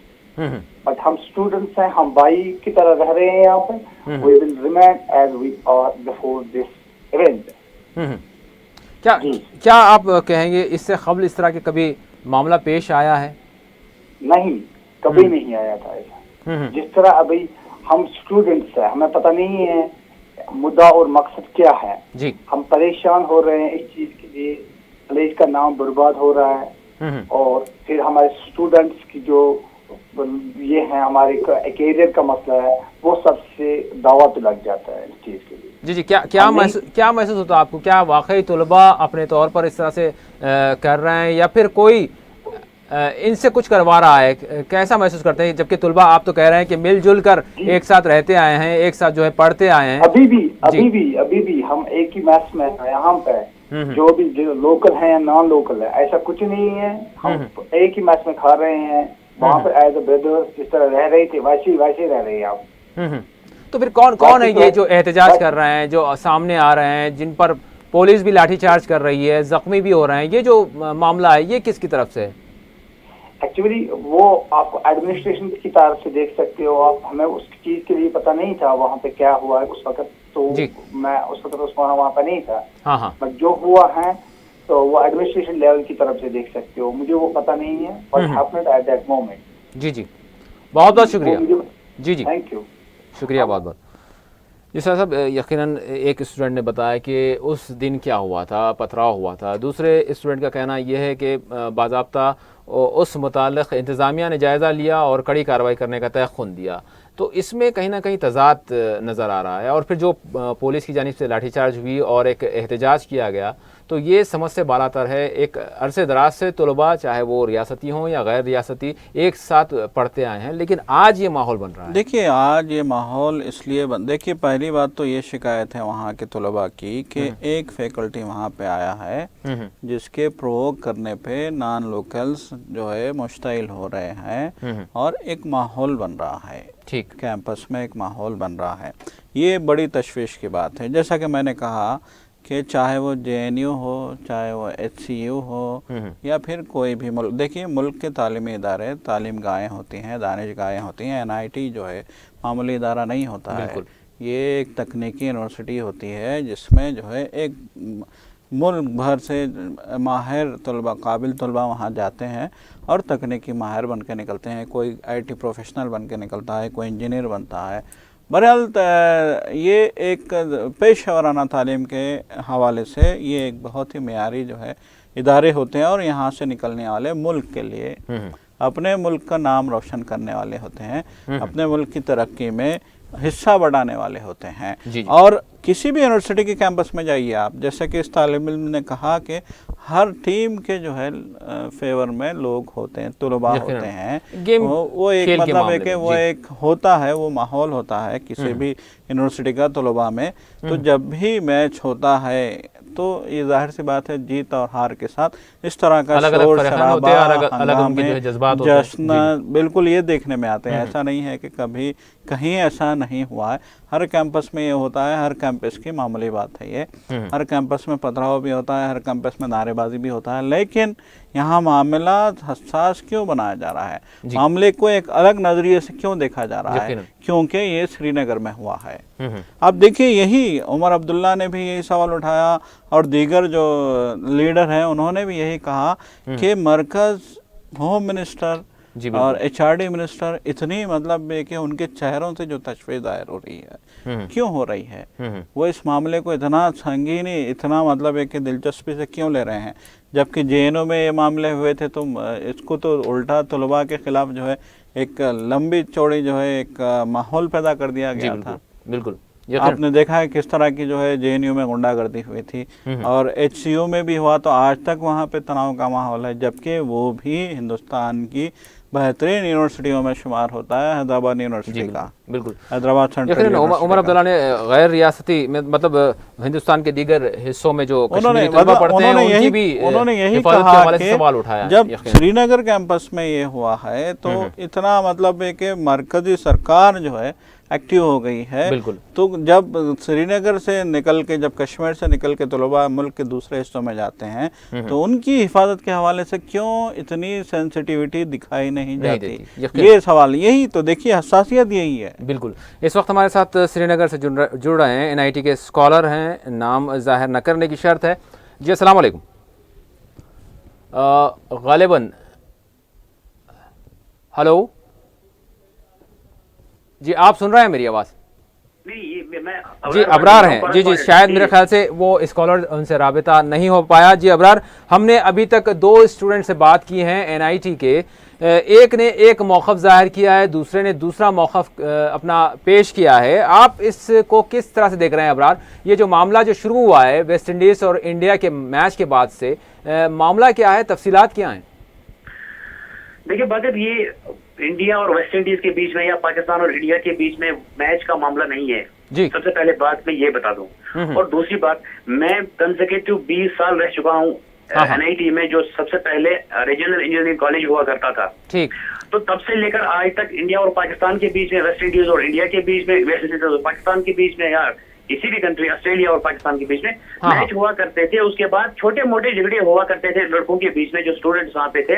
But हम स्टूडेंट्स हैं, हम भाई की तरह रह रहे हैं यहाँ पे, we will remain as we are before this event. क्या आप कहेंगे इससे कबल इस तरह के कभी मामला पेश आया है? नहीं, कभी नहीं आया था ऐसा। जिस तरह अभी हम स्टूडेंट्स हैं, हमें पता नहीं है मुद्दा और मकसद क्या है जी। हम परेशान हो रहे हैं इस चीज के लिए, कॉलेज का नाम बर्बाद हो रहा है, और फिर हमारे स्टूडेंट्स की जो ये है हमारे कैरियर का मसला है, वो सबसे दावा पे लग जाता है इस चीज के लिए। जी जी, क्या महसूस होता है आपको? क्या वाकई तलबा अपने तौर पर इस तरह से कर रहे हैं या फिर कोई इनसे कुछ करवा रहा है? कैसा महसूस करते हैं? जबकि तलबा, आप तो कह रहे हैं कि मिलजुल कर एक साथ रहते आए हैं, एक साथ जो है पढ़ते आए हैं। अभी भी हम एक ही मैच में हैं, यहाँ पे जो भी जो लोकल है या नॉन लोकल है, ऐसा कुछ नहीं है। हम एक ही मैच में खा रहे हैं, वहाँ पे एज अ ब्रदर जिस तरह रह रहे थे वैसे रह रहे हैं आप। तो फिर कौन है ये जो एहतजाज कर रहे हैं, जो सामने आ रहे हैं, जिन पर पुलिस भी लाठीचार्ज कर रही है, जख्मी भी हो रहे हैं? ये जो मामला है ये किसकी तरफ से है? एक्चुअली वो आप एडमिनिस्ट्रेशन की तरफ से देख सकते हो आप। हमें उस चीज के लिए पता नहीं था वहाँ पे क्या हुआ है उस वक्त, तो मैं उस वक्त वहाँ पे नहीं था। हाँ। बट जो हुआ है तो वो एडमिनिस्ट्रेशन लेवल की तरफ से देख सकते हो, मुझे वो पता नहीं है what happened at that moment. जी, बहुत बहुत शुक्रिया। जी, थैंक यू, शुक्रिया बहुत बहुत। जी सर साहब, यकीनन एक स्टूडेंट ने बताया कि उस दिन क्या हुआ था, पथराव हुआ था। दूसरे स्टूडेंट का कहना यह है कि बाज़ाब्ता उस मुताल्लिक़ इंतज़ामिया ने जायज़ा लिया और कड़ी कार्रवाई करने का तयख़ुन दिया। तो इसमें कहीं ना कहीं तज़ाद नज़र आ रहा है। और फिर जो पुलिस की जानिब से लाठीचार्ज हुई और एक एहतजाज किया गया, तो ये समझ से बालातर है। एक अरसे दराज से तलबा, चाहे वो रियासती हों या गैर रियासती, एक साथ पढ़ते आए हैं, लेकिन आज ये माहौल बन रहा है। देखिए, आज ये माहौल इसलिए देखिए, पहली बात तो ये शिकायत है वहाँ के तलबा की कि एक फैकल्टी वहाँ पे आया है जिसके प्रोवोक करने पे नॉन लोकल्स जो है मुश्तइल हो रहे हैं और एक माहौल बन रहा है। ठीक, कैंपस में एक माहौल बन रहा है। ये बड़ी तशवीश की बात है। जैसा कि मैंने कहा कि चाहे वो JNU हो, चाहे वो HCU हो या फिर कोई भी मुल्क, देखिए मुल्क के तालीमी इदारे तालीम गाहें होती हैं, दानिश गाहें होती हैं। NIT जो है मामूली इदारा नहीं होता है, ये एक तकनीकी यूनिवर्सिटी होती है जिसमें जो है एक मुल्क भर से माहिर तलबा, काबिल तलबा वहाँ जाते हैं और तकनीकी माहिर बन के निकलते हैं। कोई IT प्रोफेशनल बन के निकलता है, कोई इंजीनियर बनता है। बहरहाल ये एक पेशेवराना तालीम के हवाले से ये एक बहुत ही मेयारी जो है इदारे होते हैं और यहाँ से निकलने वाले मुल्क के लिए अपने मुल्क का नाम रोशन करने वाले होते हैं, अपने मुल्क की तरक्की में हिस्सा बढ़ाने वाले होते हैं। और किसी भी यूनिवर्सिटी के कैंपस में जाइए आप, जैसे कि इस तालिब इल्म ने कहा कि हर टीम के जो है फेवर में लोग होते हैं, तलबा होते हैं। वो एक मतलब है कि वो एक होता है, वो माहौल होता है किसी भी यूनिवर्सिटी का तलबा में। तो जब भी मैच होता है तो ये जाहिर सी बात है, जीत और हार के साथ इस तरह का शोर शराबा, हंगामे, जश्न बिल्कुल ये देखने में आते हैं। ऐसा नहीं है कि कभी कहीं ऐसा नहीं हुआ है, हर कैंपस में ये होता है। हर कैंपस की मामूली बात है ये। हर कैंपस में पथराव भी होता है, हर कैंपस में नारेबाजी भी होता है। लेकिन यहाँ मामला हसास क्यों बनाया जा रहा है, मामले को एक अलग नजरिए से क्यों देखा जा रहा है? क्योंकि ये श्रीनगर में हुआ है। अब देखिए, यही उमर अब्दुल्ला ने भी यही सवाल उठाया और दीगर जो लीडर हैं उन्होंने भी यही कहा कि मरकज, होम मिनिस्टर और HRD मिनिस्टर इतनी मतलब कि उनके चेहरों से जो तशवीश जाहिर हो रही है, क्यों हो रही है? वो इस मामले को इतना संगीनी, इतना मतलब कि दिलचस्पी से क्यों ले रहे हैं? जबकि JNU में ये मामले हुए थे तो इसको तो उल्टा तलबा के खिलाफ जो है एक लंबी चौड़ी जो है एक माहौल पैदा कर दिया गया था। बिल्कुल, आपने देखा है किस तरह की जो है JNU में गुंडागर्दी हुई थी और HCU में भी हुआ, तो आज तक वहाँ पे तनाव का माहौल है। जबकि वो भी हिंदुस्तान की बेहतरीन यूनिवर्सिटियों में शुमार होता है, हैदराबाद यूनिवर्सिटी का। बिल्कुल, हैदराबाद सेंट्रल। उमर अब्दुल्ला ने गैर रियासती में मतलब हिंदुस्तान के दीगर हिस्सों में जो कश्मीरी तलबा पढ़ते हैं उन्होंने यही कहा कि सवाल उठाया, जब श्रीनगर कैंपस में ये हुआ है तो इतना मतलब है कि मरकजी सरकार जो है एक्टिव हो गई है। बिल्कुल। तो जब श्रीनगर से निकल के, जब कश्मीर से निकल के तलबा मुल्क के दूसरे हिस्सों में जाते हैं तो उनकी हिफाजत के हवाले से क्यों इतनी सेंसिटिविटी दिखाई नहीं जाती? ये सवाल, यही तो देखिए हसासियत यही है। बिल्कुल। इस वक्त हमारे साथ श्रीनगर से जुड़ रहे हैं, NIT के स्कॉलर हैं, नाम जाहिर न करने की शर्त है। जी अस्सलाम वालेकुम। गालिबन, हेलो जी, आप सुन रहे हैं मेरी आवाज़? नहीं, ये कि मैं जी अबरार हैं, जी जी, शायद मेरे ख्याल से वो स्कॉलर उनसे राबिता नहीं हो पाया। जी अबरार, हमने अभी तक 2 स्टूडेंट से बात की हैं NIT के, एक ने एक मौक़िफ़ ज़ाहिर किया है, दूसरे ने दूसरा मौक़िफ़ अपना पेश किया है। आप इसको किस तरह से देख रहे हैं अबरार? ये जो मामला जो शुरू हुआ है वेस्ट इंडीज़ और इंडिया के मैच के बाद से, मामला क्या है, तफसीलात क्या हैं? देखिए बादल, ये इंडिया और वेस्ट इंडीज के बीच में या पाकिस्तान और इंडिया के बीच में मैच का मामला नहीं है जी। सबसे पहले बात मैं ये बता दूं। और दूसरी बात, मैं कंसेक्यूटिव 20 साल रह चुका हूँ NIT में, जो सबसे पहले रीजनल इंजीनियरिंग कॉलेज हुआ करता था। ठीक। तो तब से लेकर आज तक इंडिया और पाकिस्तान के बीच में, वेस्ट इंडीज और इंडिया के बीच में, वेस्ट इंडीज और पाकिस्तान के बीच में, या किसी भी कंट्री, ऑस्ट्रेलिया और पाकिस्तान के बीच में मैच हुआ करते थे। उसके बाद छोटे मोटे झगड़े हुआ करते थे लड़कों के बीच में, जो स्टूडेंट्स वहाँ पे थे।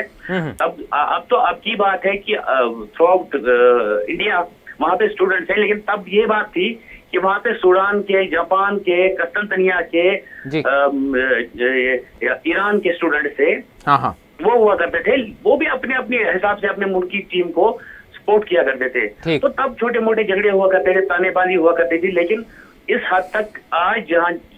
अब तो अब की बात है कि थ्रू आउट इंडिया वहाँ पे स्टूडेंट्स हैं, लेकिन तब ये बात थी कि वहाँ पे सूडान के, जापान के, कस्तनतनिया के, ईरान के स्टूडेंट थे, वो हुआ करते थे। वो भी अपने अपने हिसाब से अपने मुल्क की टीम को सपोर्ट किया करते थे। तो तब छोटे मोटे झगड़े हुआ करते थे, तानेबाजी हुआ करती थी। लेकिन इस हद तक आज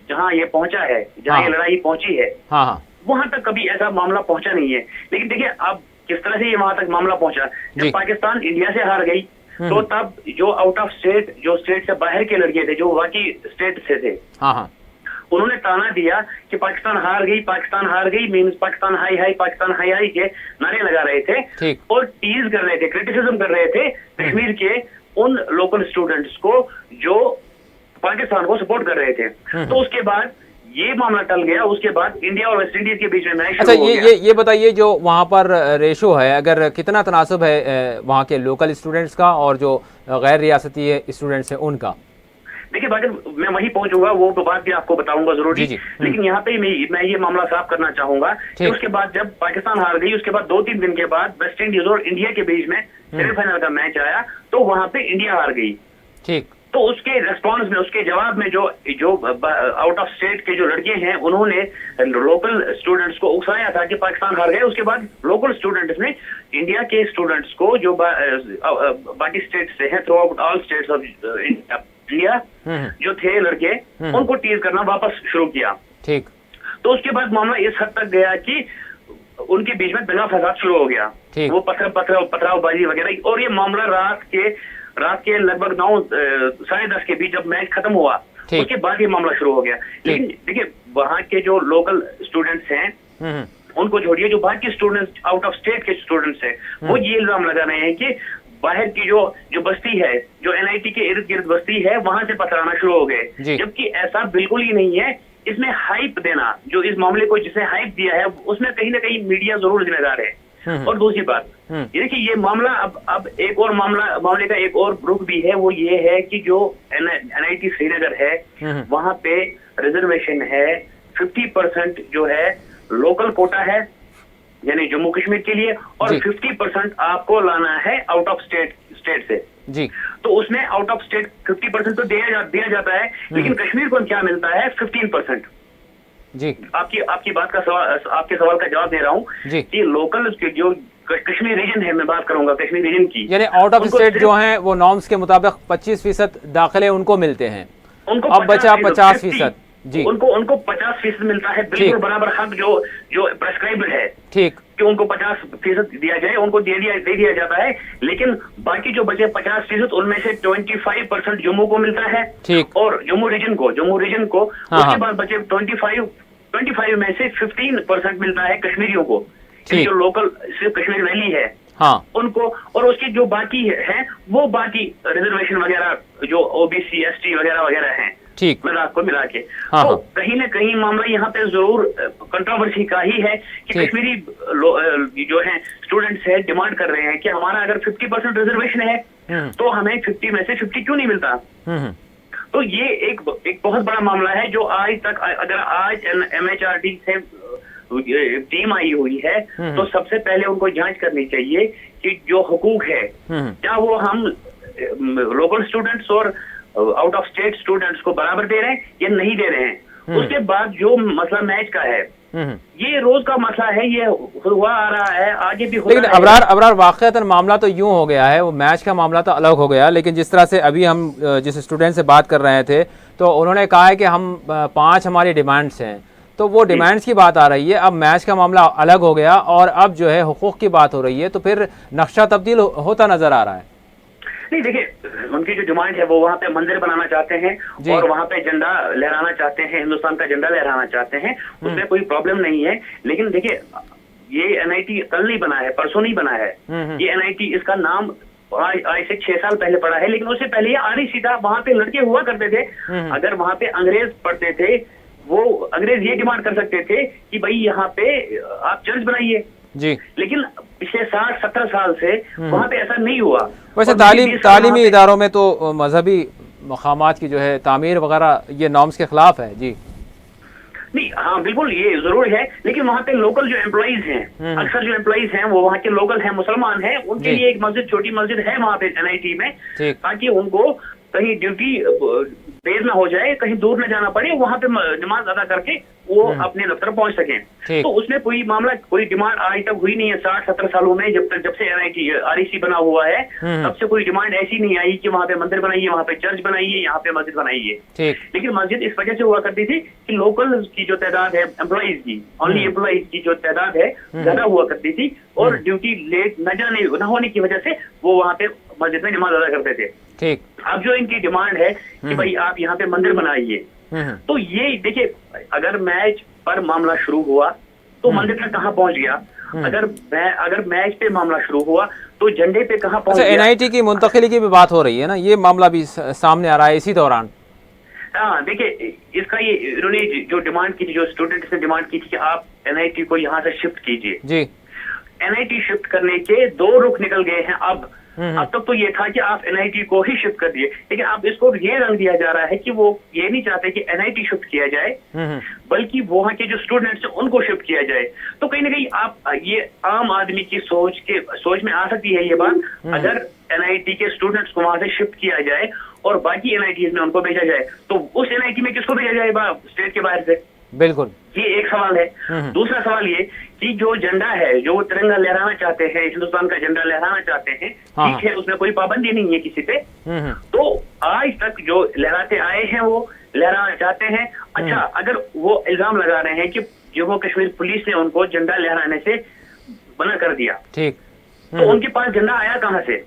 जहाँ ये पहुंचा है, जहाँ ये लड़ाई पहुंची है, वहां तक कभी ऐसा मामला पहुंचा नहीं है। लेकिन देखिए अब किस तरह से ये वहां तक मामला पहुंचा। जब पाकिस्तान इंडिया से हार गई, तो तब जो आउट ऑफ स्टेट, जो स्टेट से बाहर के लड़के थे, जो बाकी स्टेट से थे, उन्होंने ताना दिया कि पाकिस्तान हार गई means Pakistan high high, Pakistan high high के नारे लगा रहे थे और टीज कर रहे थे, क्रिटिसिज्म कर रहे थे कश्मीर के उन लोकल स्टूडेंट्स को जो पाकिस्तान को सपोर्ट कर रहे थे। तो उसके बाद ये मामला टल गया। उसके बाद इंडिया और वेस्ट इंडीज के बीच में मैच शुरू हो गया। ये बताइए, जो वहाँ पर रेशो है, अगर कितना तनासब है वहाँ के लोकल स्टूडेंट्स का और जो गैर रियासती स्टूडेंट्स हैं उनका? देखिए बादल, मैं वहीं पहुंचूंगा, वो तो बात भी आपको बताऊंगा जरूरी। लेकिन यहाँ पे मैं ये मामला साफ करना चाहूंगा कि उसके बाद जब पाकिस्तान हार गई, उसके बाद 2-3 दिन के बाद वेस्ट इंडीज और इंडिया के बीच में सेमीफाइनल का मैच आया, तो वहां पे इंडिया हार गई। ठीक। तो उसके रेस्पॉन्स में, उसके जवाब में जो आउट ऑफ स्टेट के जो लड़के हैं, उन्होंने लोकल स्टूडेंट्स को उकसाया था कि पाकिस्तान हार गए। उसके बाद लोकल स्टूडेंट्स ने इंडिया के स्टूडेंट्स को, जो बाकी स्टेट से हैं, through out all states of India, जो थे लड़के, उनको टीज करना वापस शुरू किया। ठीक। तो उसके बाद मामला इस हद तक गया कि उनके बीच में दंगा फसाद शुरू हो गया, वो पथरावबाजी वगैरह। और ये मामला रात के लगभग 9-10:30 के बीच जब मैच खत्म हुआ, उसके बाद ये मामला शुरू हो गया। लेकिन देखिए, वहाँ के जो लोकल स्टूडेंट्स हैं उनको छोड़िए, जो बाकी स्टूडेंट्स, आउट ऑफ स्टेट के स्टूडेंट्स हैं, वो ये इल्जाम लगा रहे हैं कि बाहर की जो बस्ती है, जो NIT के इर्द गिर्द बस्ती है, वहां से पथराना शुरू हो गए। जबकि ऐसा बिल्कुल ही नहीं है। इसमें हाइप देना, जो इस मामले को जिसे हाइप दिया है, उसमें कहीं ना कहीं मीडिया जरूर जिम्मेदार है। और दूसरी बात, देखिए ये मामला अब एक और मामले का एक और रुख भी है। वो ये है कि जो NIT श्रीनगर है, वहां पे रिजर्वेशन है 50% जो है लोकल कोटा है, यानी जम्मू कश्मीर के लिए, और 50% आपको लाना है आउट ऑफ स्टेट से। जी। तो उसमें आउट ऑफ स्टेट 50% तो दिया जाता है, लेकिन कश्मीर को क्या मिलता है? 15%। जी। आपकी बात का आपके सवाल का जवाब दे रहा हूँ कि लोकल जो कश्मीर रीजन है, मैं बात करूंगा कश्मीर रीजन की, यानी आउट ऑफ स्टेट जो हैं वो नॉर्म्स के मुताबिक 25% दाखिले उनको मिलते हैं, उनको अब बचा 50%। जी। उनको 50% मिलता है, बिल्कुल बराबर हक जो प्रेस्क्राइब्ड है। ठीक। कि उनको 50% दिया जाए, उनको दे दिया जाता है। लेकिन बाकी जो बचे 50%, उनमें से 25% जम्मू को मिलता है। ठीक। और जम्मू रीजन को उसके बाद बचे 25 में से 15% मिलता है कश्मीरियों को, जो लोकल सिर्फ कश्मीर वैली है उनको। और उसके जो बाकी है वो बाकी रिजर्वेशन वगैरह जो OBC ST वगैरह हैं, ठीक, को मिला के। तो कहीं ना कहीं मामला यहाँ पे जरूर कंट्रोवर्सी का ही है कि कश्मीरी जो है स्टूडेंट्स है डिमांड कर रहे हैं कि हमारा अगर 50% रिजर्वेशन है तो हमें 50 में से 50 क्यों नहीं मिलता। तो ये एक बहुत बड़ा मामला है जो आज तक, अगर आज MHRD से टीम आई हुई है तो सबसे पहले उनको जांच करनी चाहिए कि जो हुकूक है क्या वो हम लोकल स्टूडेंट्स और आउट ऑफ स्टेट स्टूडेंट्स को बराबर दे रहे हैं या नहीं दे रहे हैं। उसके बाद जो मसला मैच का है, ये रोज का मसला है, ये हुआ आ रहा है, आगे भी लेकिन अबरार वाकईतन मामला तो यूं हो गया है, वो मैच का मामला तो अलग हो गया, लेकिन जिस तरह से अभी हम जिस स्टूडेंट से बात कर रहे थे तो उन्होंने कहा है कि हम 5 हमारी डिमांड्स हैं, तो वो डिमांड्स की बात आ रही है, अब मैच का मामला अलग हो गया और अब जो है हुकूक की बात हो रही है, तो फिर नक्शा तब्दील होता नजर आ रहा है। नहीं देखिए, उनकी जो डिमांड है वो वहाँ पे मंदिर बनाना चाहते हैं और वहाँ पे झंडा लहराना चाहते हैं, हिंदुस्तान का झंडा लहराना चाहते हैं, उसमें कोई प्रॉब्लम नहीं है। लेकिन देखिए, ये एनआईटी कल नहीं बना है, परसों नहीं बना है, ये एनआईटी, इसका नाम आज से 6 साल पहले पड़ा है, लेकिन उससे पहले ये REC था, वहाँ पे लड़के हुआ करते थे। अगर वहाँ पे अंग्रेज पढ़ते थे, वो अंग्रेज ये डिमांड कर सकते थे कि भाई यहाँ पे आप चर्च बनाइए जी, लेकिन पिछले 60-70 साल से वहाँ पे ऐसा नहीं हुआ। वैसे तालीमी इदारों में तो मजहबी मकामात की जो है तामीर वगैरह ये नॉर्म्स के खिलाफ है जी। नहीं, हाँ बिल्कुल, ये जरूर है, लेकिन वहाँ पे लोकल जो एम्प्लॉइज हैं, अक्सर जो एम्प्लॉइज हैं वो वहाँ के लोकल हैं, मुसलमान हैं, उनके लिए एक मस्जिद, छोटी मस्जिद है वहाँ पे एनआईटी में, ताकि उनको कहीं ड्यूटी देर ना हो जाए, कहीं दूर न जाना पड़े, वहाँ पे नमाज अदा करके वो अपने दफ्तर पहुंच सकें। तो उसमें कोई मामला, कोई डिमांड आज तक हुई नहीं है 60-70 सालों में, जब से एनआईटी REC बना हुआ है तब से कोई डिमांड ऐसी नहीं आई कि वहाँ पे मंदिर बनाइए, वहाँ पे चर्च बनाइए, यहाँ पे मस्जिद बनाइए। लेकिन मस्जिद इस वजह से हुआ करती थी कि लोकल की जो तादाद है एम्प्लॉइज की, ओनली एम्प्लॉइज की जो तादाद है ज्यादा हुआ करती थी, और ड्यूटी लेट न होने की वजह से वो वहाँ पे मस्जिद में नमाज अदा करते थे। ठीक, अब जो इनकी डिमांड है कि भाई आप यहाँ पे मंदिर बनाइए, तो ये देखिए, अगर मैच पर मामला शुरू हुआ तो मंदिर तक कहाँ पहुंच गया, अगर मैच पे मामला शुरू हुआ तो झंडे पे कहाँ पहुंच गया। एनआईटी की मुंतकिली की भी बात हो रही है ना, ये मामला भी सामने आ रहा है इसी दौरान। हाँ देखिए, इसका ये इन्होंने जो डिमांड की थी, जो स्टूडेंट्स ने डिमांड की थी कि आप एनआईटी को यहाँ से शिफ्ट कीजिए जी, एनआईटी शिफ्ट करने के 2 रुख निकल गए हैं। अब तक तो ये था कि आप एनआईटी को ही शिफ्ट कर दिए, लेकिन अब इसको ये रंग दिया जा रहा है कि वो ये नहीं चाहते कि एनआईटी शिफ्ट किया जाए, बल्कि वहाँ के जो स्टूडेंट्स हैं उनको शिफ्ट किया जाए। तो कहीं ना कहीं आप ये आम आदमी की सोच में आ सकती है ये बात, अगर एनआईटी के स्टूडेंट्स को वहां से शिफ्ट किया जाए और बाकी एनआईटीज में उनको भेजा जाए, तो उस एनआईटी में किसको भेजा जाए स्टेट के बाहर से? बिल्कुल, ये एक सवाल है। दूसरा सवाल ये कि जो झंडा है, जो तिरंगा लहराना चाहते हैं, हिंदुस्तान का झंडा लहराना चाहते हैं, ठीक है, उसमें कोई पाबंदी नहीं है किसी पे, तो आज तक जो लहराते आए हैं वो लहराना चाहते हैं। अच्छा, अगर वो इल्जाम लगा रहे हैं कि जम्मू कश्मीर पुलिस ने उनको झंडा लहराने से मना कर दिया, ठीक, तो उनके पास झंडा आया कहाँ से?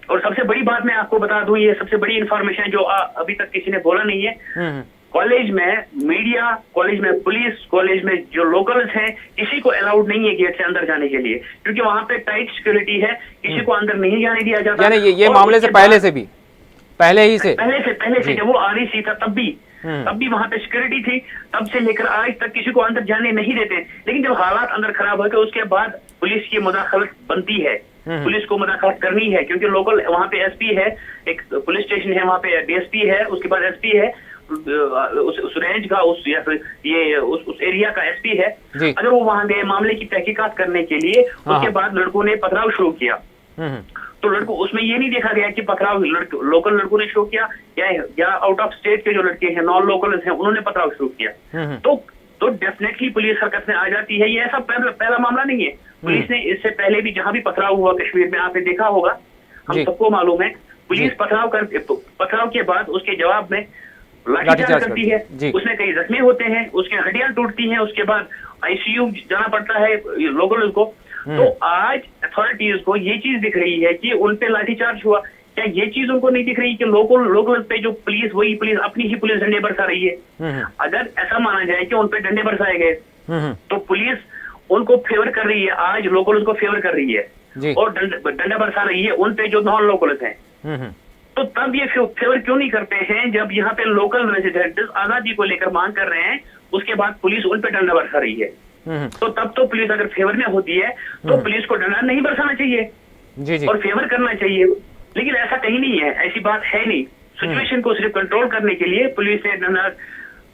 और सबसे बड़ी बात मैं आपको बता दूं, ये सबसे बड़ी इंफॉर्मेशन जो अभी तक किसी ने बोला नहीं है, कॉलेज में मीडिया, कॉलेज में पुलिस, कॉलेज में जो लोकल्स हैं, किसी को अलाउड नहीं है गेट से अंदर जाने के लिए, क्योंकि वहां पे टाइट सिक्योरिटी है, किसी को अंदर नहीं जाने दिया जाता। यानी ये मामले से पहले से भी, पहले से जब वो REC था तब भी वहां पे सिक्योरिटी थी, तब से लेकर आज तक किसी को अंदर जाने नहीं देते। लेकिन जब हालात अंदर खराब हो गए उसके बाद पुलिस की मुदाखलत बनती है, पुलिस को मुदाखलत करनी है, क्योंकि लोकल वहाँ पे SP है, एक पुलिस स्टेशन है, वहाँ पे DSP है, उसके बाद SP है, उस रेंज का, उस एरिया का SP है। अगर वो वहां गए मामले की तहकीकात करने के लिए, उसके बाद लड़कों ने पथराव शुरू किया, तो लड़कों उसमें ये नहीं देखा गया कि पथराव लोकल लड़कों ने शुरू किया या आउट ऑफ स्टेट के जो लड़के हैं, नॉन लोकल हैं, उन्होंने पथराव शुरू किया, तो डेफिनेटली पुलिस हरकत में आ जाती है। ये ऐसा पहला मामला नहीं है, पुलिस ने इससे पहले भी जहां भी पथराव हुआ कश्मीर में, आपने देखा होगा, हम सबको मालूम है, पुलिस पथराव के बाद उसके जवाब में लाठीचार्ज करती है, उसमें कई जख्मी होते हैं, उसकी हड्डियां टूटती हैं, उसके बाद ICU जाना पड़ता है लोगों को। तो आज अथॉरिटीज को ये चीज दिख रही है कि उन पे लाठीचार्ज हुआ, क्या ये चीज उनको नहीं दिख रही कि लोकल पे जो पुलिस, वही पुलिस, अपनी ही पुलिस डंडे बरसा रही है? अगर ऐसा माना जाए कि उन पे डंडे बरसाए गए, तो पुलिस उनको फेवर कर रही है, आज लोकल को फेवर कर रही है और डंडा बरसा रही है उन पे जो नॉन लोकल हैं। तो तब ये फेवर क्यों नहीं करते हैं जब यहाँ पे लोकल रेजिडेंट्स आजादी को लेकर मांग कर रहे हैं, उसके बाद पुलिस उन पे डंडा बरसा रही है? तो तब तो पुलिस अगर फेवर में होती है तो पुलिस को डंडा नहीं बरसाना चाहिए और फेवर करना चाहिए, लेकिन ऐसा कहीं नहीं है, ऐसी बात है नहीं। सिचुएशन को सिर्फ कंट्रोल करने के लिए पुलिस ने डंडा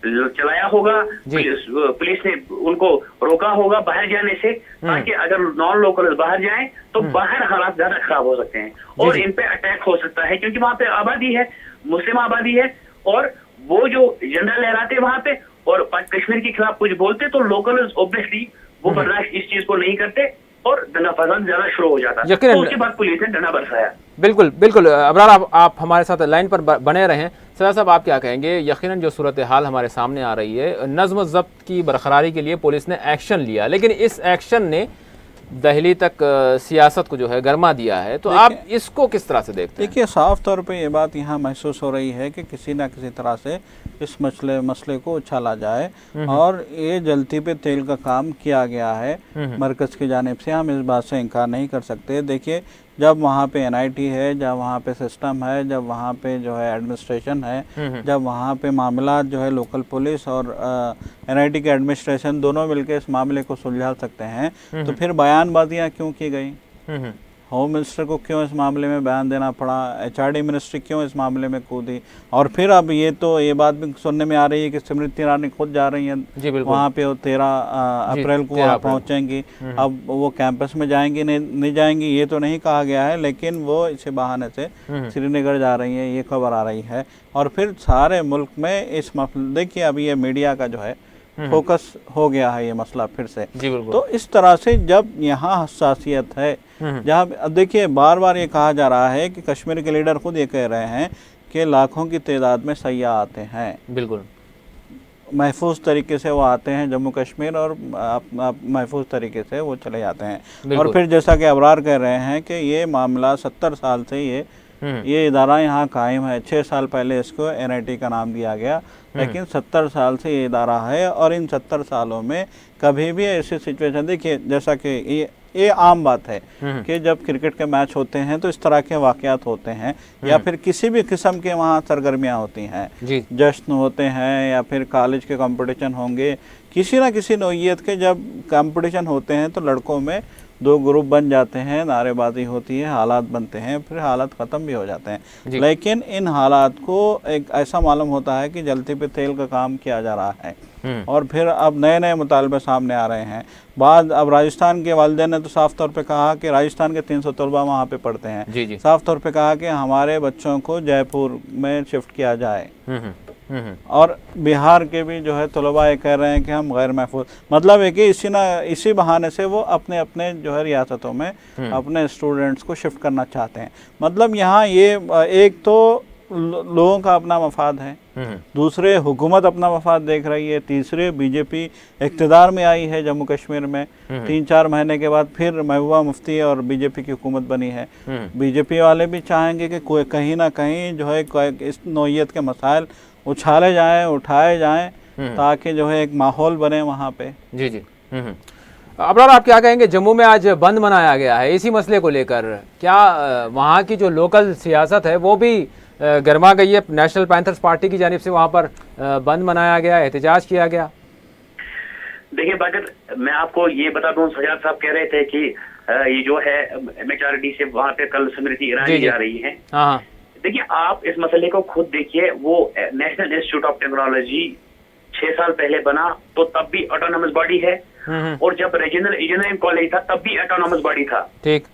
चलाया होगा, पुलिस ने उनको रोका होगा बाहर जाने से, ताकि अगर नॉन लोकल बाहर जाएं तो बाहर हालात ज्यादा खराब हो सकते हैं और इन पे अटैक हो सकता है, क्योंकि वहां पे आबादी है, मुस्लिम आबादी है, और वो जो झंडा लहराते वहां पे और कश्मीर के खिलाफ कुछ बोलते तो लोकल ऑब्वियसली वो बर्दाश्त इस चीज को नहीं करते और दंगा फसाद ज्यादा शुरू हो जाता। तो उसके बाद पुलिस ने डंडा बरसाया। बिल्कुल बिल्कुल अबरार, आप हमारे साथ लाइन पर बने रहें। सदा साहब, आप क्या कहेंगे? यकीनन जो सूरत हाल हमारे सामने आ रही है, नज़्म ज़ब्त की बरकरारी के लिए पुलिस ने एक्शन लिया, लेकिन इस एक्शन ने दहली तक सियासत को जो है गरमा दिया है, तो आप इसको किस तरह से देखते हैं? देखिए, साफ तौर पे ये बात यहाँ महसूस हो रही है कि किसी ना किसी तरह से इस मसले को उछाला जाए और ये जलती पे तेल का काम किया गया है मरकज़ की जानिब से। हम इस बात से इनकार नहीं कर सकते। देखिए, जब वहाँ पे एनआईटी है, जब वहाँ पे सिस्टम है, जब वहाँ पे जो है एडमिनिस्ट्रेशन है, जब वहाँ पे मामला जो है लोकल पुलिस और एनआईटी के एडमिनिस्ट्रेशन दोनों मिलकर इस मामले को सुलझा सकते हैं, तो फिर बयानबाजियाँ क्यों की गई? होम मिनिस्टर को क्यों इस मामले में बयान देना पड़ा? एचआरडी मिनिस्ट्री क्यों इस मामले में कूदी? और फिर अब ये बात भी सुनने में आ रही है कि स्मृति ईरानी खुद जा रही हैं वहाँ पे, 13 अप्रैल को वहाँ पहुँचेंगी। अब वो कैंपस में जाएंगी नहीं जाएंगी ये तो नहीं कहा गया है, लेकिन वो इसी बहाने से श्रीनगर जा रही हैं, ये खबर आ रही है। और फिर सारे मुल्क में इस मसले, देखिए अभी ये मीडिया का जो है फोकस हो गया है ये मसला फिर से। तो इस तरह से जब यहाँ हसासियत है, जहाँ अब देखिए बार बार ये कहा जा रहा है कि कश्मीर के लीडर खुद ये कह रहे हैं कि लाखों की तादाद में सयाह आते हैं, बिल्कुल महफूज तरीके से वो आते हैं जम्मू कश्मीर और महफूज तरीके से वो चले जाते हैं। और फिर जैसा कि अबरार कह रहे हैं कि ये मामला 70 साल से ये इदारा यहाँ कायम है। 6 साल पहले इसको एनआईटी का नाम दिया गया, लेकिन 70 साल से ये इदारा है और इन 70 सालों में कभी भी ऐसी सिचुएशन, देखिए जैसा कि ये आम बात है कि जब क्रिकेट के मैच होते हैं तो इस तरह के वाक़यात होते हैं या फिर किसी भी किस्म के वहाँ सरगर्मियाँ होती हैं, जश्न होते हैं या फिर कॉलेज के कंपटीशन होंगे, किसी ना किसी नौइयत के जब कंपटीशन होते हैं तो लड़कों में 2 ग्रुप बन जाते हैं, नारेबाजी होती है, हालात बनते हैं, फिर हालात ख़त्म भी हो जाते हैं। लेकिन इन हालात को एक ऐसा मालूम होता है कि जलती पे तेल का काम किया जा रहा है और फिर अब नए नए मुतालबे सामने आ रहे हैं। बाद अब राजस्थान के वालिदैन ने तो साफ तौर पे कहा कि राजस्थान के 300 तलबा वहाँ पे पढ़ते हैं, साफ तौर पे कहा कि हमारे बच्चों को जयपुर में शिफ्ट किया जाए। और बिहार के भी जो है तलबा ये कह रहे हैं कि हम गैर महफूज, मतलब है कि इसी बहाने से वो अपने अपने जो है रियासतों में अपने स्टूडेंट्स को शिफ्ट करना चाहते हैं। मतलब यहाँ ये एक तो लोगों का अपना मफाद है, दूसरे हुकूमत अपना मफाद देख रही है, तीसरे बीजेपी इक़्तिदार में आई है जम्मू कश्मीर में 3-4 महीने के बाद फिर महबूबा मुफ्ती और बीजेपी की हुकूमत बनी है। बीजेपी वाले भी चाहेंगे कि कोई कहीं ना कहीं जो है इस नौइयत के मसाइल उछाले जाएं, उठाए जाएं, ताकि जो है एक माहौल बने वहाँ पे। अबरार, आप क्या कहेंगे? जम्मू में आज बंद मनाया गया है इसी मसले को लेकर, क्या वहाँ की जो लोकल सियासत है वो भी गरमा गई है? नेशनल पैंथर्स पार्टी की जानिब से वहाँ पर बंद मनाया गया, एहतजाज किया गया। देखिए बाकर, मैं आपको ये बता दूं, सजाद साहब कह रहे थे कि ये जो है MHRD से वहाँ पे कल स्मृति ईरानी जा रही है। देखिए, आप इस मसले को खुद देखिए, वो नेशनल इंस्टीट्यूट ऑफ टेक्नोलॉजी 6 साल पहले बना तो तब भी ऑटोनॉमस बॉडी है, और जब रीजनल इंजीनियरिंग कॉलेज था तब भी ऑटोनॉमस बॉडी था। ठीक।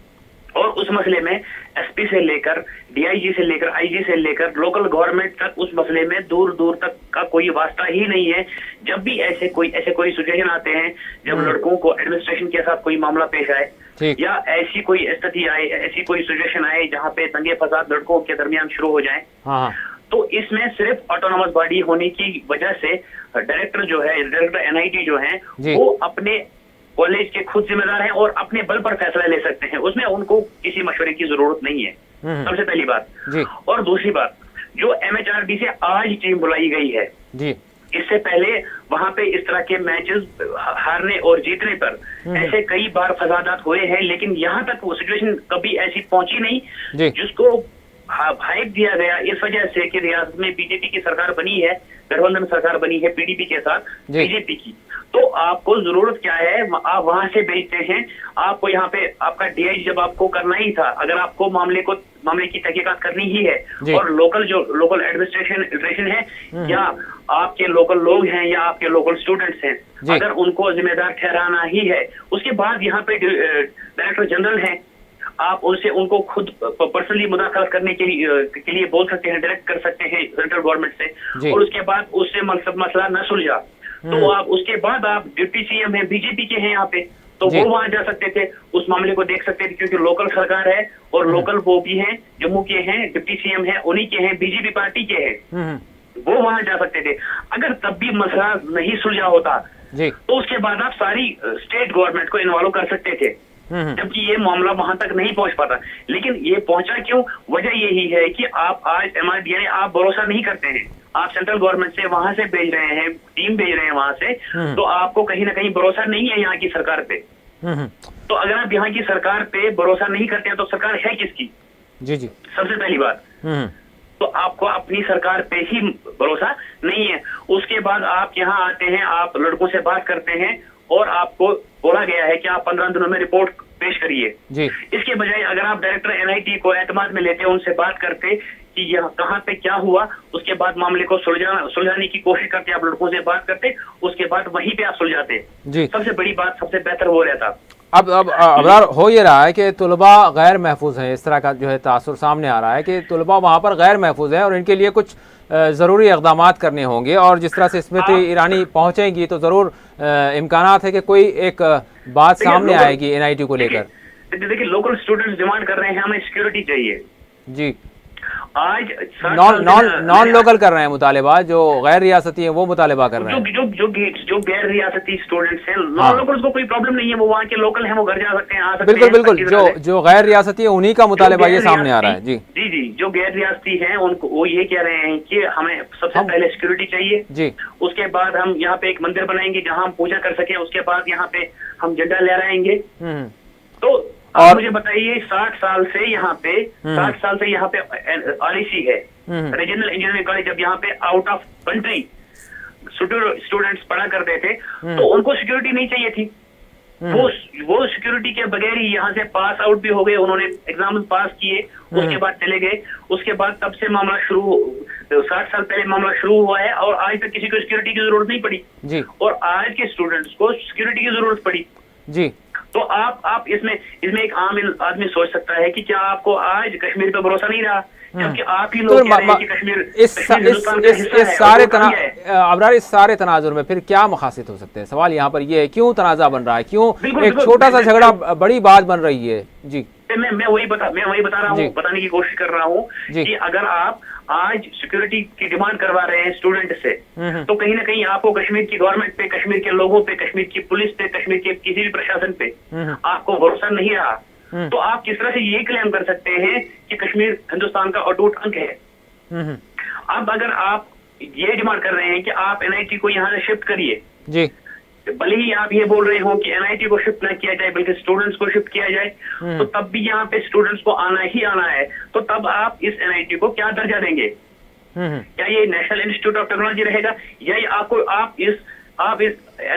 और उस मसले में एसपी से लेकर डीआईजी से लेकर आईजी से लेकर लोकल गवर्नमेंट तक उस मसले में दूर दूर तक का कोई वास्ता ही नहीं है। जब भी ऐसे कोई सिचुएशन आते हैं, जब लड़कों को एडमिनिस्ट्रेशन के साथ कोई मामला पेश आए या ऐसी कोई स्थिति आए, ऐसी कोई सिचुएशन आए जहाँ पे दंगे फसाद लड़कों के दरमियान शुरू हो जाए, तो इसमें सिर्फ ऑटोनॉमस बॉडी होने की वजह से डायरेक्टर एनआईटी जो है वो अपने कॉलेज के खुद जिम्मेदार हैं और अपने बल पर फैसला ले सकते हैं, उसमें उनको किसी मशवरे की जरूरत नहीं है। सबसे पहली बात। और दूसरी बात, जो MHRD से आज टीम बुलाई गई है, इससे पहले वहां पे इस तरह के मैचेस हारने और जीतने पर ऐसे कई बार फसादात हुए हैं, लेकिन यहाँ तक वो सिचुएशन कभी ऐसी पहुंची नहीं जिसको हाइप दिया गया इस वजह से कि रियासत में बीजेपी की सरकार बनी है, गठबंधन सरकार बनी है PDP के साथ बीजेपी की। तो आपको जरूरत क्या है, आप वहां से भेजते हैं, आपको यहाँ पे आपका डीआई जब आपको करना ही था, अगर आपको मामले की तहकीकात करनी ही है और लोकल एडमिनिस्ट्रेशन है या आपके लोकल लोग हैं या आपके लोकल स्टूडेंट्स हैं, अगर उनको जिम्मेदार ठहराना ही है, उसके बाद यहाँ पे डायरेक्टर जनरल है, आप उनसे उनको खुद पर्सनली मुदाखलत करने के लिए बोल सकते हैं, डायरेक्ट कर सकते हैं सेंट्रल गवर्नमेंट से, और उसके बाद उससे मसला न सुलझा तो आप उसके बाद आप डिप्टी सीएम है, बीजेपी के हैं यहाँ पे, तो वो वहां जा सकते थे, उस मामले को देख सकते थे, क्योंकि लोकल सरकार है और लोकल वो भी हैं, जम्मू के हैं, डिप्टी सीएम है, उन्हीं के हैं, बीजेपी पार्टी के हैं, वो वहां जा सकते थे। अगर तब भी मसला नहीं सुलझा होता तो उसके बाद आप सारी स्टेट गवर्नमेंट को इन्वॉल्व कर सकते थे, जबकि ये मामला वहां तक नहीं पहुंच पाता। लेकिन ये पहुंचा क्यों? वजह यही है कि आप आज MRDA आप भरोसा नहीं करते हैं, आप सेंट्रल गवर्नमेंट से वहां से भेज रहे हैं, टीम भेज रहे हैं वहां से, तो आपको कहीं ना कहीं भरोसा नहीं है यहाँ की सरकार पे। तो अगर आप यहाँ की सरकार पे भरोसा नहीं करते हैं तो सरकार है किसकी? जी जी, सबसे पहली बात तो आपको अपनी सरकार पे ही भरोसा नहीं है। उसके बाद आप यहाँ आते हैं, आप लड़कों से बात करते हैं और आपको बोला गया है कि आप 15 दिनों में रिपोर्ट पेश करिए। इसके बजाय अगर आप डायरेक्टर NIT को एतमाद में लेते, उनसे बात करते कि यह कहाँ पे क्या हुआ, उसके बाद मामले को सुलझाने की कोशिश करते, आप लड़कों से बात करते, उसके बाद वहीं पे आप सुलझाते, सबसे बड़ी बात, सबसे बेहतर वो रहता। अब अबरार हो ये रहा है कि तुलबा गैर महफूज हैं, इस तरह का जो है तासुर सामने आ रहा है कि तुलबा वहाँ पर गैर महफूज हैं और इनके लिए कुछ ज़रूरी इक़दाम करने होंगे, और जिस तरह से स्मृति ईरानी पहुँचेंगी तो ज़रूर इम्कानात है कि कोई एक बात सामने आएगी NIT को लेकर। देखिए, लोकल स्टूडेंट्स डिमांड कर रहे हैं हमें सिक्योरिटी चाहिए जी। आज नॉन लोकल कर रहे हैं मुतालिबा, जो गैर रियासती है वो मुतालिबा कर रहे हैं। जो गैर रियासती स्टूडेंट्स हैं, नॉन लोकल्स को कोई प्रॉब्लम नहीं है, वो वहाँ के लोकल हैं, वो घर जा सकते हैं, आ सकते हैं। बिल्कुल, जो गैर रियासती है उन्हीं का मुतालिबा ये सामने आ रहा है। जी जी जी, जो गैर रियासती हैं उनको वो ये कह रहे हैं कि हमें सबसे पहले सिक्योरिटी चाहिए जी, उसके बाद हम यहाँ पे एक मंदिर बनाएंगे जहाँ हम पूजा कर सके, उसके बाद यहाँ पे हम झंडा लहराएंगे। तो आप मुझे बताइए, 60 साल से यहाँ पे REC है, रीजनल इंजीनियरिंग कॉलेज, जब यहाँ पे आउट ऑफ कंट्री स्टूडेंट्स पढ़ा करते थे तो उनको सिक्योरिटी नहीं चाहिए थी, वो सिक्योरिटी के बगैर ही यहाँ से पास आउट भी हो गए, उन्होंने एग्जाम पास किए, उसके बाद चले गए। उसके बाद तब से मामला 60 साल पहले मामला शुरू हुआ है और आज तक किसी को सिक्योरिटी की जरूरत नहीं पड़ी जी, और आज के स्टूडेंट्स को सिक्योरिटी की जरूरत पड़ी जी। तो आप इसमें एक आम आदमी सोच सकता है कि क्या आपको आज कश्मीर पे भरोसा नहीं रहा, क्योंकि आप ही लोग कह रहे हैं कि कश्मीर इस सारे तनाजुर में फिर क्या मकासद हो सकते हैं? सवाल यहाँ पर ये है, क्यों तनाजा बन रहा है, क्यों एक छोटा सा झगड़ा बड़ी बात बन रही है जी। मैं वही बता रहा हूँ, बताने की कोशिश कर रहा हूँ कि अगर आप आज सिक्योरिटी की डिमांड करवा रहे हैं स्टूडेंट से, तो कहीं ना कहीं आपको कश्मीर की गवर्नमेंट पे, कश्मीर के लोगों पे, कश्मीर की पुलिस पे, कश्मीर के किसी भी प्रशासन पे आपको भरोसा नहीं रहा, तो आप किस तरह से ये क्लेम कर सकते हैं कि कश्मीर हिंदुस्तान का अटूट अंग है? अब अगर आप ये डिमांड कर रहे हैं कि आप NIT को यहाँ से शिफ्ट करिए जी, भले ही आप ये बोल रहे हो कि NIT को शिफ्ट ना किया जाए बल्कि स्टूडेंट्स को शिफ्ट किया जाए, तो तब भी यहाँ पे स्टूडेंट्स को आना ही आना है, तो तब आप इस NIT को क्या दर्जा देंगे? क्या ये नेशनल इंस्टीट्यूट ऑफ टेक्नोलॉजी रहेगा, या आप इस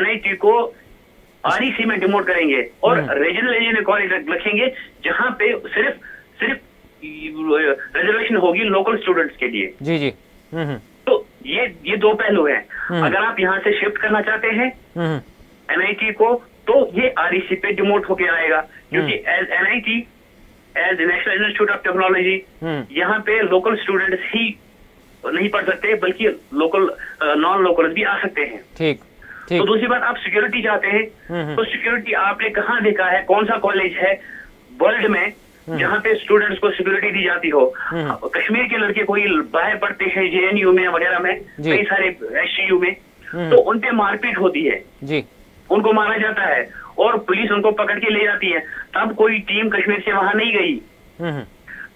NIT को REC में डिमोट करेंगे और रीजनल इंजीनियरिंग कॉलेज रखेंगे जहाँ पे सिर्फ रिजर्वेशन होगी लोकल स्टूडेंट्स के लिए जी जी। तो ये दो पहलू हैं। अगर आप यहाँ से शिफ्ट करना चाहते हैं NIT को, तो ये REC पे डिमोट होके आएगा, क्योंकि NIT as national institute of technology यहाँ पे लोकल स्टूडेंट्स ही नहीं पढ़ सकते बल्कि लोकल नॉन लोकल्स भी आ सकते हैं। ठीक। तो दूसरी बात, आप सिक्योरिटी चाहते हैं, तो सिक्योरिटी आपने कहाँ देखा है, कौन सा कॉलेज है वर्ल्ड में जहाँ पे स्टूडेंट्स को सिक्योरिटी दी जाती हो? कश्मीर के लड़के कोई बाहर पढ़ते हैं JNU में वगैरह में, कई सारे SCU में, तो उन पे मारपीट होती है जी, उनको मारा जाता है और पुलिस उनको पकड़ के ले जाती है। तब कोई टीम कश्मीर से वहां नहीं गई,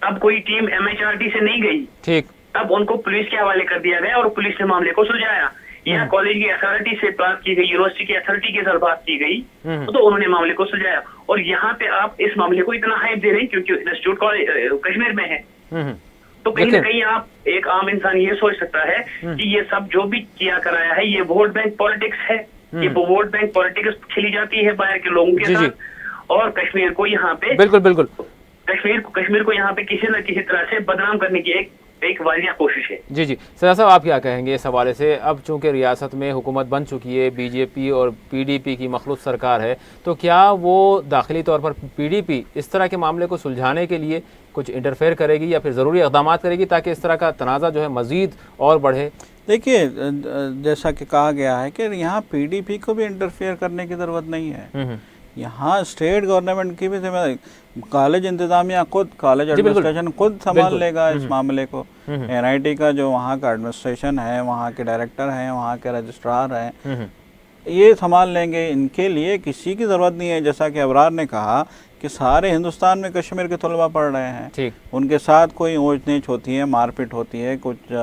तब कोई टीम MHRD से नहीं गई, ठीक, तब उनको पुलिस के हवाले कर दिया गया और पुलिस ने मामले को सुलझाया, या कॉलेज की अथॉरिटी से बात की गई, यूनिवर्सिटी की अथॉरिटी के साथ बात की गई, तो उन्होंने मामले को सुलझाया। और यहाँ पे आप इस मामले को इतना हाइप दे रहे हैं क्योंकि इंस्टीट्यूट कॉलेज कश्मीर में है, तो कहीं ना कहीं आप एक आम इंसान ये सोच सकता है कि ये सब जो भी किया कराया है ये वोट बैंक पॉलिटिक्स है, ये वोट बैंक पॉलिटिक्स खेली जाती है बाहर के लोगों के साथ, और कश्मीर को यहाँ पे बिल्कुल कश्मीर को यहाँ पे किसी न किसी तरह से बदनाम करने की एक वालिया कोशिश है। जी जी, सजा साहब आप क्या कहेंगे इस हवाले से? अब चूंकि रियासत में हुकूमत बन चुकी है, बीजेपी और पीडीपी की मखलूत सरकार है, तो क्या वो दाखिली तौर पर पीडीपी इस तरह के मामले को सुलझाने के लिए कुछ इंटरफेयर करेगी या फिर ज़रूरी इक़दाम करेगी ताकि इस तरह का तनाज़ा जो है मज़ीद और बढ़े? देखिए, जैसा कि कहा गया है कि यहाँ पीडीपी को भी इंटरफेयर करने की ज़रूरत नहीं है। यहाँ स्टेट गवर्नमेंट की भी जिम्मेदारी, कॉलेज इंतजामिया खुद, कॉलेज एडमिनिस्ट्रेशन खुद संभाल लेगा इस मामले को। एनआईटी का जो वहाँ का एडमिनिस्ट्रेशन है, वहाँ के डायरेक्टर हैं, वहाँ के रजिस्ट्रार हैं, ये संभाल लेंगे। इनके लिए किसी की ज़रूरत नहीं है। जैसा कि अबरार ने कहा कि सारे हिंदुस्तान में कश्मीर के तलबा पढ़ रहे हैं, उनके साथ कोई ऊंच नीच होती है, मारपीट होती है, कुछ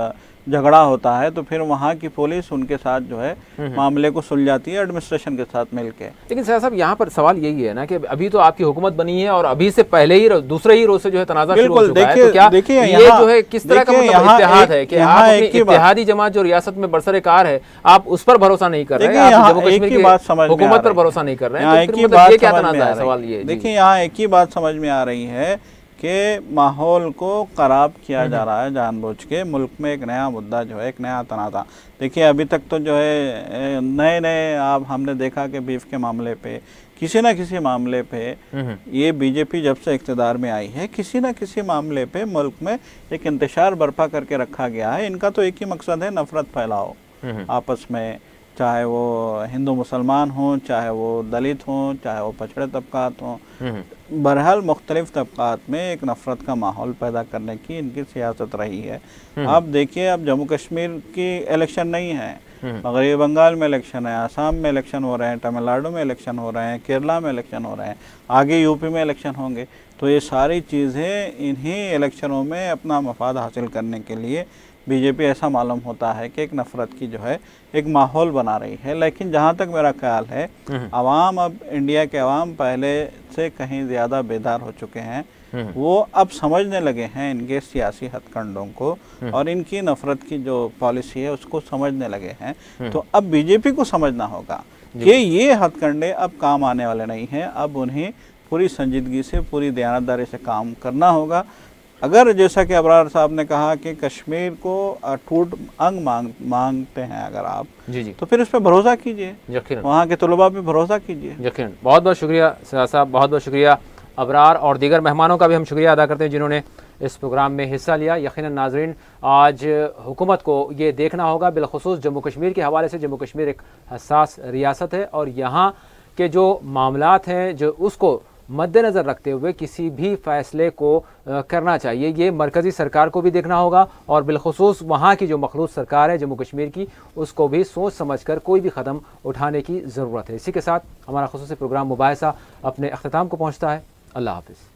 झगड़ा होता है, तो फिर वहाँ की पुलिस उनके साथ जो है मामले को सुलझाती है एडमिनिस्ट्रेशन के साथ मिलके। लेकिन सर साहब, यहाँ पर सवाल यही है ना कि अभी तो आपकी हुकूमत बनी है और अभी से पहले ही दूसरे ही रोज से जो है तनाज़ा शुरू हो चुका है, तो क्या ये जो है किस तरह का मतलब इत्तेहाद है कि आप अपनी इत्तेहादी जमात जो रियासत में बरसर-ए-कार है, आप उस पर भरोसा नहीं कर रहे हैं, आप जम्मू कश्मीर की हुकूमत पर भरोसा नहीं कर रहे हैं, तो फिर मतलब ये क्या तनाज़ा है? सवाल ये। देखिए, यहाँ एक ही बात समझ में आ रही है कि माहौल को ख़राब किया जा रहा है जानबूझ के। मुल्क में एक नया मुद्दा जो है, एक नया तनाज़ा। देखिए, अभी तक तो जो है नए नए आप हमने देखा कि बीफ के मामले पे, किसी न किसी मामले पे, ये बीजेपी जब से इक़्तिदार में आई है, किसी न किसी मामले पे मुल्क में एक इंतशार बर्पा करके रखा गया है। इनका तो एक ही मकसद है, नफ़रत फैलाओ आपस में, चाहे वो हिंदू मुसलमान हों, चाहे वो दलित हों, चाहे वो पछड़े तबकात हों। बहरहाल मुख्तलिफ तबकात में एक नफ़रत का माहौल पैदा करने की इनकी सियासत रही है। आप देखिए, अब जम्मू कश्मीर की इलेक्शन नहीं है, मगरबी बंगाल में इलेक्शन है, आसाम में इलेक्शन हो रहे हैं, तमिलनाडु में इलेक्शन हो रहे हैं, केरला में इलेक्शन हो रहे हैं, आगे यूपी में इलेक्शन होंगे। तो ये सारी चीज़ें इन्हीं इलेक्शनों में अपना मफाद हासिल करने के लिए बीजेपी ऐसा मालूम होता है कि एक नफ़रत की जो है एक माहौल बना रही है। लेकिन जहाँ तक मेरा ख्याल है, अवाम, अब इंडिया के अवाम पहले से कहीं ज़्यादा बेदार हो चुके हैं। वो अब समझने लगे हैं इनके सियासी हथकंडों को और इनकी नफ़रत की जो पॉलिसी है उसको समझने लगे हैं। तो अब बीजेपी को समझना होगा कि ये हथकंडे अब काम आने वाले नहीं हैं। अब उन्हें पूरी संजीदगी से, पूरी दयानतदारी से काम करना होगा। अगर जैसा कि अबरार साहब ने कहा कि कश्मीर को अटूट अंग मांगते हैं अगर आप, तो फिर इस पर भरोसा कीजिए, वहाँ के तलबा पे भरोसा कीजिए। यकीन। बहुत बहुत शुक्रिया सजा साहब, बहुत बहुत शुक्रिया अबरार, और दीगर मेहमानों का भी हम शुक्रिया अदा करते हैं जिन्होंने इस प्रोग्राम में हिस्सा लिया। यकीनन नाजरीन, आज हुकूमत को ये देखना होगा, बिलखुसूस जम्मू कश्मीर के हवाले से। जम्मू कश्मीर एक हसास रियासत है और यहाँ के जो मामलात हैं जो उसको मद्देनज़र रखते हुए किसी भी फ़ैसले को करना चाहिए। ये मरकज़ी सरकार को भी देखना होगा और बिलखुसूस वहाँ की जो मखलूत सरकार है जम्मू कश्मीर की, उसको भी सोच समझ कर कोई भी कदम उठाने की ज़रूरत है। इसी के साथ हमारा ख़ुसूसी प्रोग्राम मुबाहिसा अपने अख्ताम को पहुँचता है। अल्लाह हाफ़िज़।